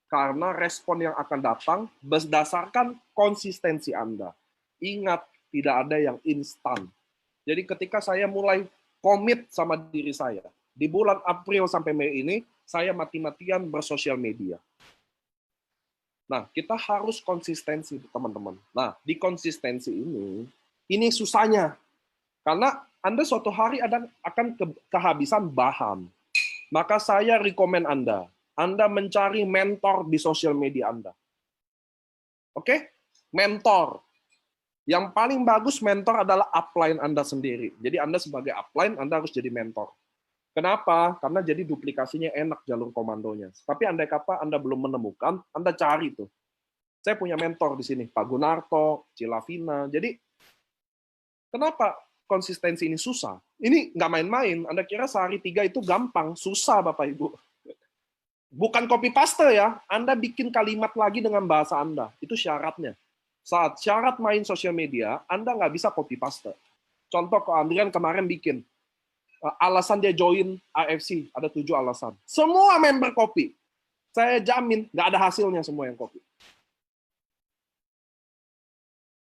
Karena respon yang akan datang berdasarkan konsistensi Anda. Ingat, tidak ada yang instan. Jadi ketika saya mulai komit sama diri saya, di bulan April sampai Mei ini, saya mati-matian bersosial media. Nah, kita harus konsistensi, teman-teman. Nah, di konsistensi ini susahnya. Karena Anda suatu hari akan kehabisan bahan. Maka saya rekomen Anda mencari mentor di sosial media Anda. Oke? Mentor. Yang paling bagus mentor adalah upline Anda sendiri. Jadi Anda sebagai upline, Anda harus jadi mentor. Kenapa? Karena jadi duplikasinya enak jalur komandonya. Tapi andai kata Anda belum menemukan, Anda cari tuh. Saya punya mentor di sini, Pak Gunarto, Cilavina. Jadi, kenapa konsistensi ini susah? Ini nggak main-main. Anda kira sehari 3 itu gampang, susah Bapak Ibu. Bukan copy paste ya, Anda bikin kalimat lagi dengan bahasa Anda. Itu syaratnya. Saat syarat main sosial media, Anda nggak bisa copy paste. Contoh, Ko Andrian kemarin bikin, alasan dia join AFC, ada 7 alasan. Semua member copy. Saya jamin, nggak ada hasilnya semua yang copy.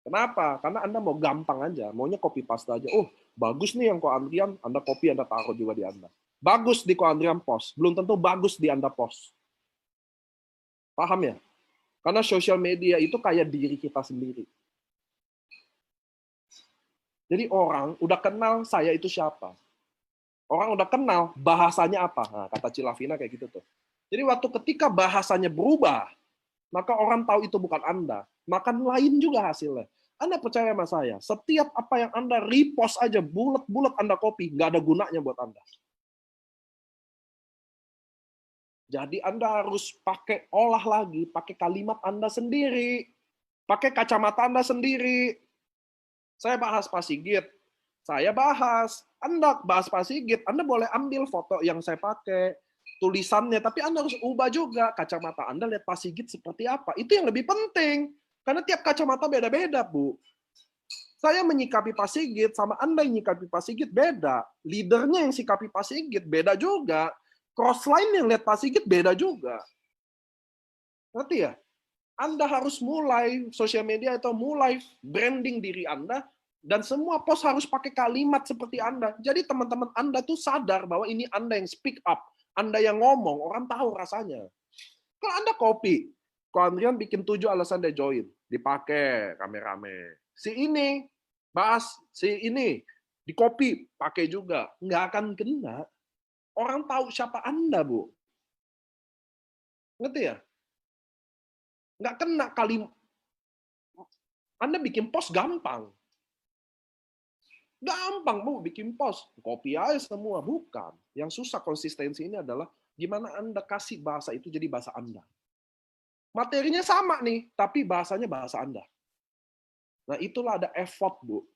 Kenapa? Karena Anda mau gampang aja, maunya copy paste aja. Oh, bagus nih yang Ko Andrian, Anda copy, Anda taruh juga di Anda. Bagus di Ko Andrian post, belum tentu bagus di Anda post. Paham ya? Karena sosial media itu kayak diri kita sendiri. Jadi orang udah kenal saya itu siapa. Orang udah kenal bahasanya apa. Nah, kata Cilavina kayak gitu tuh. Jadi waktu ketika bahasanya berubah, maka orang tahu itu bukan Anda. Maka lain juga hasilnya. Anda percaya sama saya, setiap apa yang Anda repost aja, bulat-bulat Anda copy, nggak ada gunanya buat Anda. Jadi Anda harus pakai olah lagi, pakai kalimat Anda sendiri, pakai kacamata Anda sendiri. Saya bahas Pak Sigit, saya bahas. Anda bahas Pak Sigit, Anda boleh ambil foto yang saya pakai, tulisannya, tapi Anda harus ubah juga kacamata Anda, lihat Pak Sigit seperti apa. Itu yang lebih penting, karena tiap kacamata beda-beda, Bu. Saya menyikapi Pak Sigit sama Anda yang menyikapi Pak Sigit beda. Leadernya yang sikapi Pak Sigit beda juga. Crossline yang lihat Pak Sigit beda juga. Ngerti ya? Anda harus mulai sosial media atau mulai branding diri Anda, dan semua post harus pakai kalimat seperti Anda. Jadi teman-teman Anda tuh sadar bahwa ini Anda yang speak up, Anda yang ngomong, orang tahu rasanya. Kalau Anda copy, kalau Andrian bikin 7 alasan dia join, dipakai rame-rame. Si ini, bahas si ini, di copy, pakai juga. Nggak akan kena. Orang tahu siapa Anda, Bu. Ngerti ya? Nggak kena kali. Anda bikin post gampang. Gampang, Bu, bikin post. Copy aja semua. Bukan. Yang susah konsistensi ini adalah gimana Anda kasih bahasa itu jadi bahasa Anda. Materinya sama nih, tapi bahasanya bahasa Anda. Nah, itulah ada effort, Bu.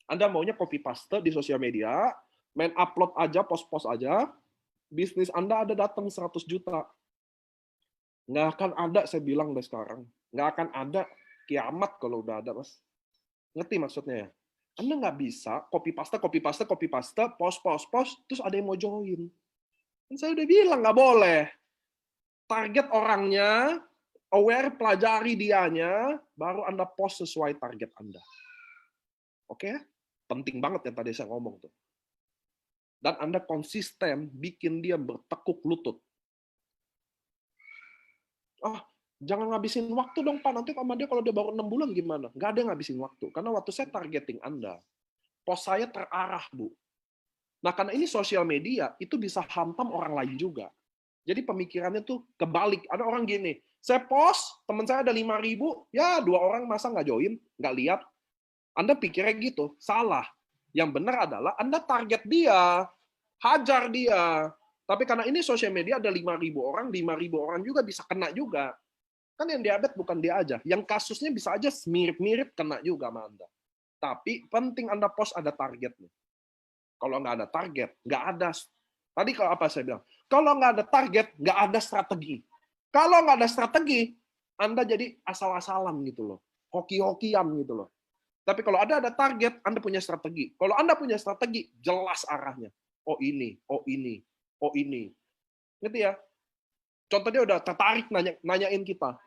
Anda maunya copy paste di sosial media, main upload aja, post-post aja, bisnis Anda ada datang 100 juta. Nggak akan ada, saya bilang dari sekarang. Nggak akan ada, kiamat kalau udah ada, Mas. Ngerti maksudnya ya? Anda nggak bisa copy paste, post, terus ada yang mau join. Dan saya udah bilang nggak boleh. Target orangnya, aware, pelajari dianya, baru Anda post sesuai target Anda. Oke? Penting banget yang tadi saya ngomong tuh. Dan Anda konsisten bikin dia bertekuk lutut. Jangan ngabisin waktu dong, Pak. Nanti sama dia kalau dia baru 6 bulan gimana? Nggak ada yang ngabisin waktu. Karena waktu saya targeting Anda, post saya terarah, Bu. Nah, karena ini sosial media, itu bisa hantam orang lain juga. Jadi pemikirannya tuh kebalik. Ada orang gini, saya post, teman saya ada 5.000, ya 2 orang masa nggak join, nggak lihat. Anda pikirnya gitu, salah. Yang benar adalah Anda target dia, hajar dia. Tapi karena ini sosial media ada 5.000 orang, 5.000 orang juga bisa kena juga. Kan yang diabetes bukan dia aja. Yang kasusnya bisa aja mirip-mirip kena juga sama Anda. Tapi penting Anda post ada targetnya. Kalau nggak ada target, nggak ada. Tadi kalau apa saya bilang? Kalau nggak ada target, nggak ada strategi. Kalau nggak ada strategi, Anda jadi asal-asalan gitu loh. Hoki-hokian gitu loh. Tapi kalau ada target, Anda punya strategi. Kalau Anda punya strategi, jelas arahnya. Oh ini, oh ini, oh ini. Ngerti ya? Contohnya udah tertarik nanyain kita.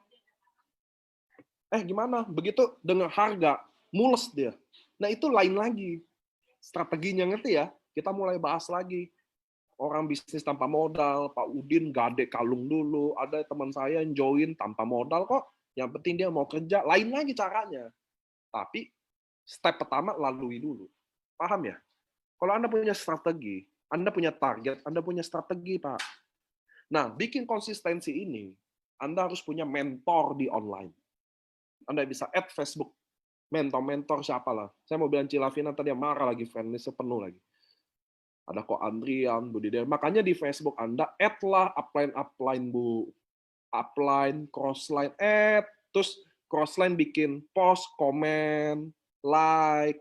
Gimana? Begitu dengan harga, mules dia. Nah itu lain lagi. Strateginya ngerti ya? Kita mulai bahas lagi. Orang bisnis tanpa modal, Pak Udin gade kalung dulu. Ada teman saya yang join tanpa modal kok. Yang penting dia mau kerja. Lain lagi caranya. Tapi step pertama lalui dulu. Paham ya? Kalau Anda punya strategi, Anda punya target, Anda punya strategi, Pak. Nah, bikin konsistensi ini, Anda harus punya mentor di online. Anda bisa add Facebook, mentor siapa lah. Saya mau bilang Cilavina, tadi marah lagi, friendlist penuh lagi. Ada kok Andrian, Budidaya. Makanya di Facebook Anda, add lah upline, Bu. Upline, crossline, add. Terus crossline bikin post, komen, like.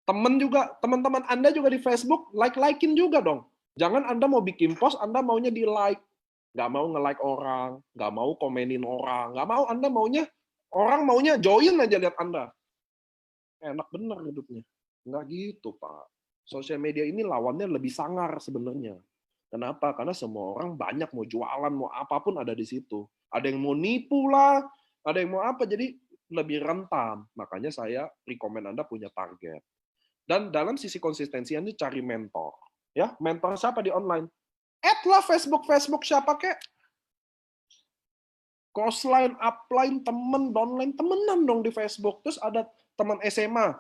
Teman-teman Anda juga di Facebook, like-likein juga dong. Jangan Anda mau bikin post, Anda maunya di-like. Nggak mau nge-like orang, nggak mau komenin orang, nggak mau, Anda maunya, orang maunya join aja lihat Anda. Enak bener hidupnya. Nggak gitu, Pak. Sosial media ini lawannya lebih sangar sebenarnya. Kenapa? Karena semua orang banyak mau jualan, mau apapun ada di situ. Ada yang mau nipu lah, ada yang mau apa, jadi lebih rentan. Makanya saya rekomen Anda punya target. Dan dalam sisi konsistensi Anda cari mentor. Ya, mentor siapa di online? Add lah Facebook siapa kek. Crossline, upline, temen, downline, temenan dong di Facebook. Terus ada teman SMA,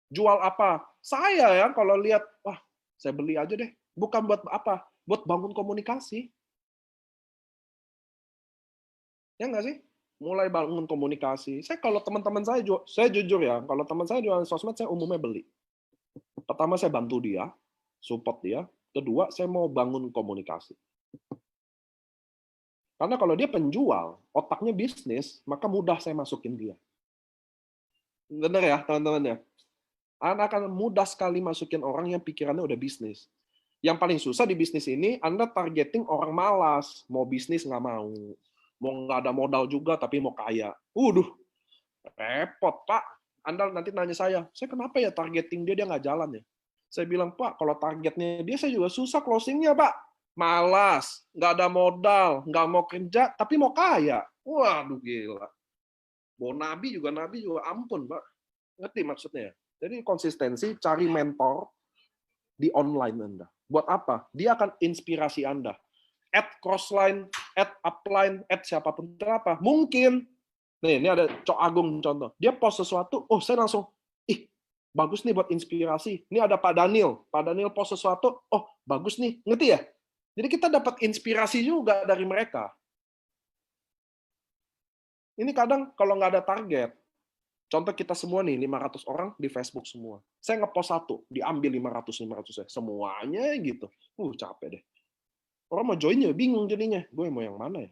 jual apa? Saya ya kalau lihat, wah saya beli aja deh. Bukan buat apa? Buat bangun komunikasi. Ya nggak sih? Mulai bangun komunikasi. Saya kalau teman-teman saya jujur ya, kalau teman saya jualan sosmed, saya umumnya beli. Pertama saya bantu dia, support dia. Kedua, saya mau bangun komunikasi. Karena kalau dia penjual, otaknya bisnis, maka mudah saya masukin dia. Benar ya, teman-teman ya? Anda akan mudah sekali masukin orang yang pikirannya udah bisnis. Yang paling susah di bisnis ini, Anda targeting orang malas. Mau bisnis nggak mau. Mau nggak ada modal juga, tapi mau kaya. Repot, Pak. Anda nanti nanya saya kenapa ya targeting dia nggak jalan ya? Saya bilang, Pak, kalau targetnya dia, saya juga susah closingnya, Pak. Malas, nggak ada modal, nggak mau kerja, tapi mau kaya. Waduh, gila. Mau nabi juga ampun, Pak. Ngerti maksudnya? Jadi konsistensi, cari mentor di online Anda. Buat apa? Dia akan inspirasi Anda. Add crossline, add upline, add siapapun. Kenapa? Mungkin. Nih, ini ada Cok Agung contoh. Dia post sesuatu, saya langsung, bagus nih buat inspirasi. Ini ada Pak Daniel. Pak Daniel post sesuatu, bagus nih. Ngerti ya? Jadi kita dapat inspirasi juga dari mereka. Ini kadang kalau nggak ada target, contoh kita semua nih, 500 orang di Facebook semua. Saya ngepost satu, diambil 500 ya. Semuanya gitu. Capek deh. Orang mau join ya bingung jadinya. Gue mau yang mana ya?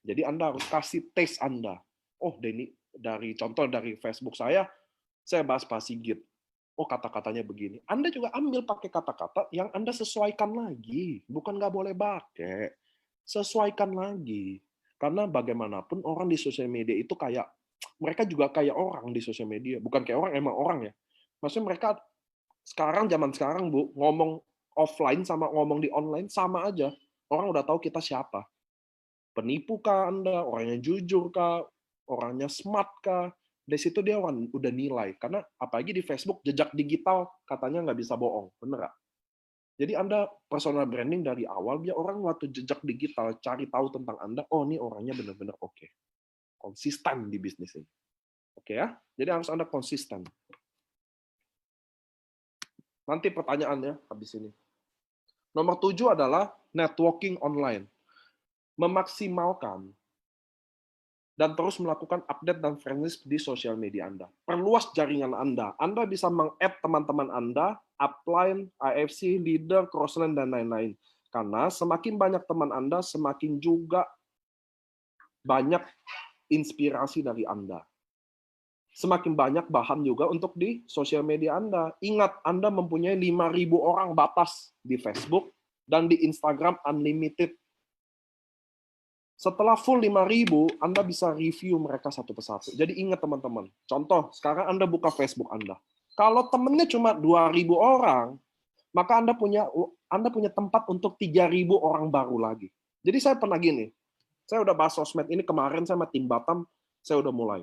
Jadi Anda harus kasih taste Anda. Dari contoh dari Facebook saya bahas Pak Sigit. Kata-katanya begini. Anda juga ambil pakai kata-kata yang Anda sesuaikan lagi. Bukan nggak boleh pakai. Sesuaikan lagi. Karena bagaimanapun orang di sosial media itu kayak, mereka juga kayak orang di sosial media. Bukan kayak orang, emang orang ya. Maksudnya mereka zaman sekarang, Bu, ngomong offline sama ngomong di online sama aja. Orang udah tahu kita siapa. Penipu kah Anda? Orangnya jujur kah? Orangnya smart kah? Dari situ dia udah nilai. Karena apalagi di Facebook, jejak digital katanya nggak bisa bohong. Bener nggak? Jadi Anda personal branding dari awal, biar orang waktu jejak digital cari tahu tentang Anda, ini orangnya benar-benar oke. Konsisten di bisnis ini. Oke ya? Jadi harus Anda konsisten. Nanti pertanyaannya habis ini. Nomor 7 adalah networking online. Memaksimalkan dan terus melakukan update dan friendlist di sosial media Anda. Perluas jaringan Anda. Anda bisa meng-add teman-teman Anda, upline, AFC, leader, crossline, dan lain-lain. Karena semakin banyak teman Anda, semakin juga banyak inspirasi dari Anda. Semakin banyak bahan juga untuk di sosial media Anda. Ingat, Anda mempunyai 5.000 orang batas di Facebook dan di Instagram unlimited. Setelah full 5.000, Anda bisa review mereka satu persatu. Jadi ingat teman-teman, contoh, sekarang Anda buka Facebook Anda. Kalau temennya cuma 2.000 orang, maka Anda punya tempat untuk 3.000 orang baru lagi. Jadi saya pernah gini, saya udah bahas sosmed ini kemarin sama tim Batam, saya udah mulai.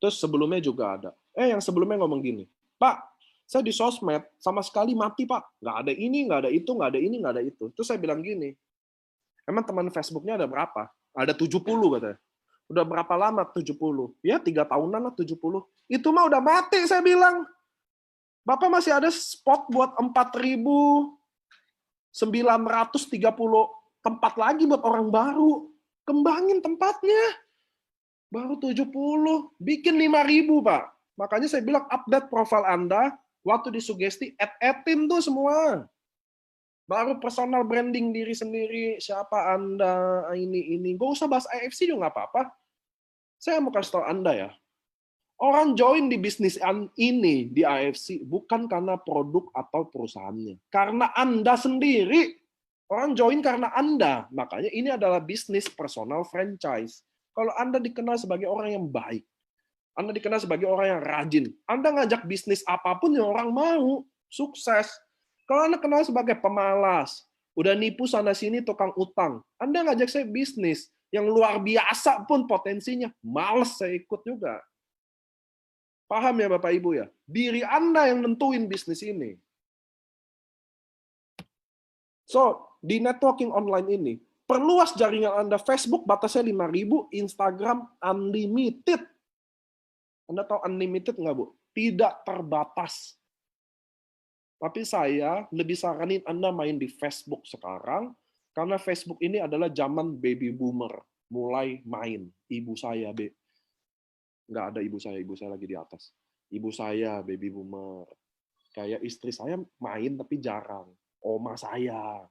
Terus sebelumnya juga ada. Yang sebelumnya ngomong gini, Pak, saya di sosmed sama sekali mati, Pak. Nggak ada ini, nggak ada itu, nggak ada ini, nggak ada itu. Terus saya bilang gini, emang teman Facebooknya ada berapa? Ada 70 katanya. Udah berapa lama 70? Ya 3 tahunan lah 70. Itu mah udah mati saya bilang. Bapak masih ada spot buat 4.930 tempat lagi buat orang baru. Kembangin tempatnya. Baru 70. Bikin 5.000, Pak. Makanya saya bilang update profil Anda, waktu disugesti, add-in tuh semua. Baru personal branding diri sendiri, siapa Anda, ini. Gak usah bahas AFC juga nggak apa-apa. Saya mau kasih tahu Anda ya, orang join di bisnis ini, di AFC, bukan karena produk atau perusahaannya. Karena Anda sendiri. Orang join karena Anda. Makanya ini adalah bisnis personal franchise. Kalau Anda dikenal sebagai orang yang baik, Anda dikenal sebagai orang yang rajin, Anda ngajak bisnis apapun yang orang mau, sukses. Kalau Anda kenal sebagai pemalas, udah nipu sana-sini tukang utang, Anda ngajak saya bisnis yang luar biasa pun potensinya, males saya ikut juga. Paham ya Bapak Ibu ya? Diri Anda yang nentuin bisnis ini. So, di networking online ini, perluas jaringan Anda. Facebook batasnya 5.000, Instagram unlimited. Anda tahu unlimited nggak, Bu? Tidak terbatas. Tapi saya lebih saranin Anda main di Facebook sekarang, karena Facebook ini adalah zaman baby boomer. Mulai main. Ibu saya, nggak ada ibu saya lagi di atas. Ibu saya baby boomer. Kayak istri saya main tapi jarang. Oma saya,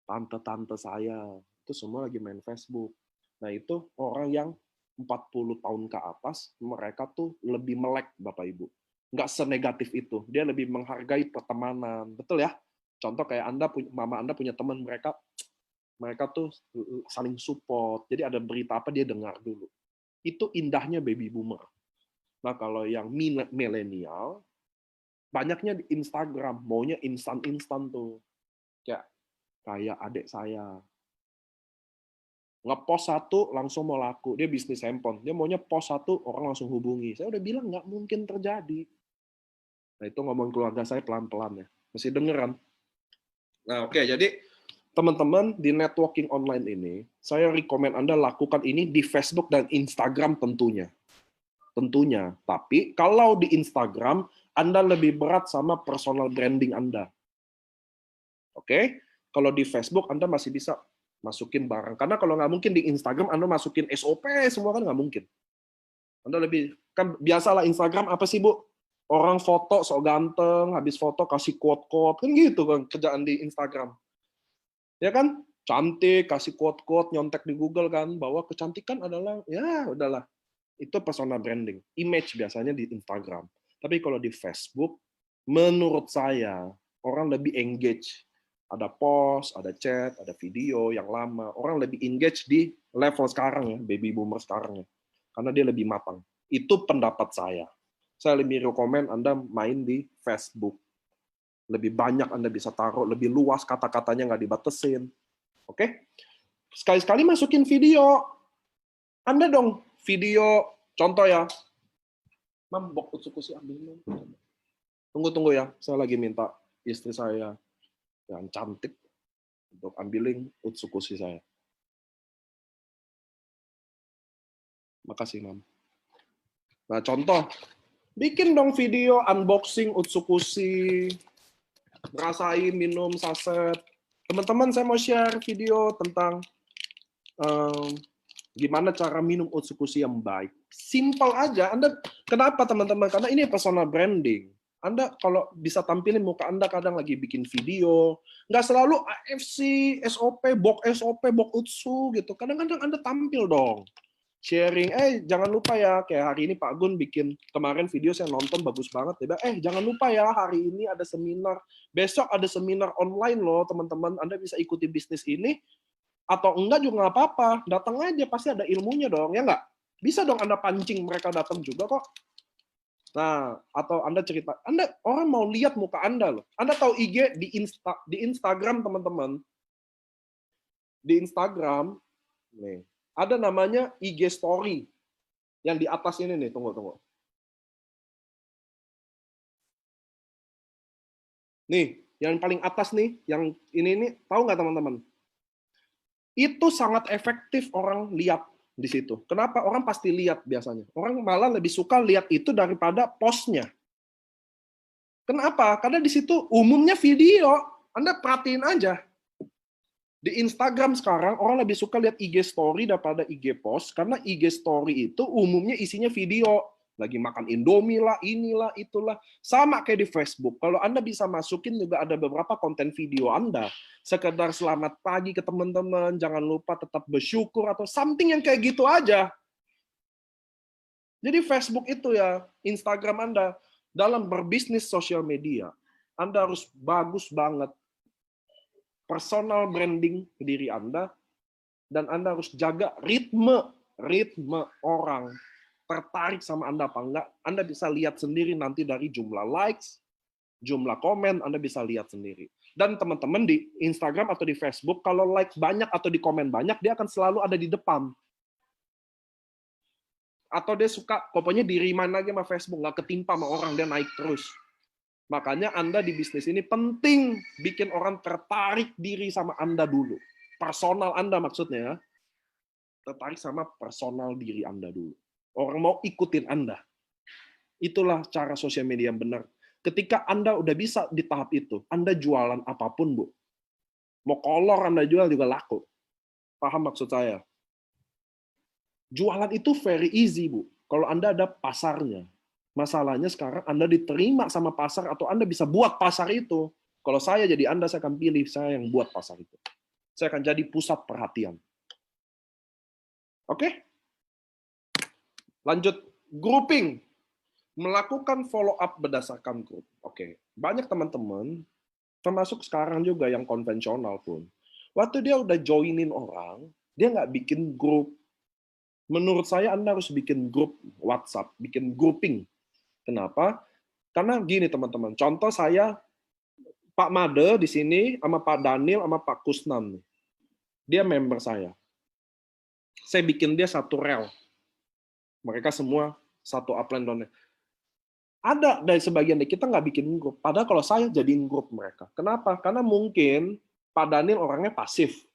tante-tante saya, itu semua lagi main Facebook. Nah itu orang yang 40 tahun ke atas, mereka tuh lebih melek Bapak Ibu. Nggak senegatif itu. Dia lebih menghargai pertemanan. Betul ya? Contoh kayak Mama Anda punya teman, mereka tuh saling support. Jadi ada berita apa dia dengar dulu. Itu indahnya baby boomer. Nah kalau yang milenial, banyaknya di Instagram, maunya instan-instan tuh. Kayak adik saya. Ngepost satu, langsung mau laku. Dia bisnis handphone. Dia maunya post satu, orang langsung hubungi. Saya udah bilang, nggak mungkin terjadi. Nah, itu ngomong keluarga saya pelan-pelan ya. Masih dengeran? Nah, oke. Jadi, teman-teman, di networking online ini, saya rekomen Anda lakukan ini di Facebook dan Instagram tentunya. Tentunya. Tapi, kalau di Instagram, Anda lebih berat sama personal branding Anda. Oke? Kalau di Facebook, Anda masih bisa masukin barang. Karena kalau nggak mungkin di Instagram, Anda masukin SOP, semua kan nggak mungkin. Anda lebih, kan biasalah Instagram apa sih, Bu? Orang foto sok ganteng, habis foto kasih quote-quote, kan gitu kan kerjaan di Instagram. Ya kan? Cantik, kasih quote-quote, nyontek di Google kan, bahwa kecantikan adalah, ya udahlah. Itu personal branding. Image biasanya di Instagram. Tapi kalau di Facebook, menurut saya, orang lebih engage. Ada post, ada chat, ada video yang lama. Orang lebih engage di level sekarang ya, baby boomer sekarang ya. Karena dia lebih matang. Itu pendapat saya. Saya lebih rekomen Anda main di Facebook. Lebih banyak Anda bisa taruh, lebih luas kata-katanya nggak dibatesin. Oke? Sekali-sekali masukin video. Anda dong video, contoh ya. Mam, bok utsukushi ambil. Tunggu ya, saya lagi minta istri saya yang cantik untuk ambilin utsukushi saya. Makasih, Mam. Nah, contoh, bikin dong video unboxing utsukushi, rasain minum saset. Teman-teman, saya mau share video tentang gimana cara minum utsukushi yang baik. Simple aja. Anda kenapa teman-teman? Karena ini personal branding. Anda kalau bisa tampilin muka Anda kadang lagi bikin video, nggak selalu AFC, SOP, bok utsu gitu. Kadang-kadang Anda tampil dong. Sharing, jangan lupa ya, kayak hari ini Pak Gun bikin kemarin video saya nonton bagus banget. Dia bilang, jangan lupa ya, hari ini ada seminar, besok ada seminar online loh teman-teman. Anda bisa ikuti bisnis ini, Atau enggak juga nggak apa-apa, datang aja, pasti ada ilmunya dong, ya nggak? Bisa dong Anda pancing mereka datang juga kok. Nah, atau Anda cerita, orang mau lihat muka Anda loh. Anda tahu IG di Instagram teman-teman, di Instagram nih ada namanya IG Story yang di atas ini nih, tunggu. Nih, yang paling atas nih, yang ini tahu nggak teman-teman? Itu sangat efektif orang lihat di situ. Kenapa? Orang pasti lihat biasanya. Orang malah lebih suka lihat itu daripada postnya. Kenapa? Karena di situ umumnya video. Anda perhatiin aja. Di Instagram sekarang orang lebih suka lihat IG story daripada IG post karena IG story itu umumnya isinya video. Lagi makan Indomie lah, inilah, itulah. Sama kayak di Facebook. Kalau Anda bisa masukin juga ada beberapa konten video Anda. Sekedar selamat pagi ke teman-teman, jangan lupa tetap bersyukur, atau something yang kayak gitu aja. Jadi Facebook itu ya, Instagram Anda, dalam berbisnis sosial media, Anda harus bagus banget personal branding diri Anda, dan Anda harus jaga ritme orang tertarik sama Anda apa enggak. Anda bisa lihat sendiri nanti dari jumlah likes, jumlah komen, Anda bisa lihat sendiri. Dan teman-teman di Instagram atau di Facebook, kalau like banyak atau di komen banyak, dia akan selalu ada di depan. Atau dia suka, pokoknya di-remind lagi sama Facebook, nggak ketimpa sama orang, dia naik terus. Makanya Anda di bisnis ini penting bikin orang tertarik diri sama Anda dulu. Personal Anda maksudnya, tertarik sama personal diri Anda dulu. Orang mau ikutin Anda. Itulah cara sosial media yang benar. Ketika Anda udah bisa di tahap itu, Anda jualan apapun, Bu. Mau kolor Anda jual juga laku. Paham maksud saya? Jualan itu very easy, Bu. Kalau Anda ada pasarnya. Masalahnya sekarang Anda diterima sama pasar atau Anda bisa buat pasar itu. Kalau saya jadi Anda, saya akan pilih saya yang buat pasar itu. Saya akan jadi pusat perhatian. Oke? Lanjut. Grouping. Melakukan follow up berdasarkan grup. Oke. Banyak teman-teman, termasuk sekarang juga yang konvensional pun, waktu dia udah joinin orang, dia nggak bikin grup. Menurut saya Anda harus bikin grup WhatsApp, bikin grouping. Kenapa? Karena gini teman-teman, contoh saya, Pak Made di sini, sama Pak Daniel, sama Pak Kusnan. Dia member saya. Saya bikin dia satu rel. Mereka semua satu upline downline. Ada dari sebagian dari kita nggak bikin grup. Padahal kalau saya jadiin grup mereka. Kenapa? Karena mungkin Pak Daniel orangnya pasif.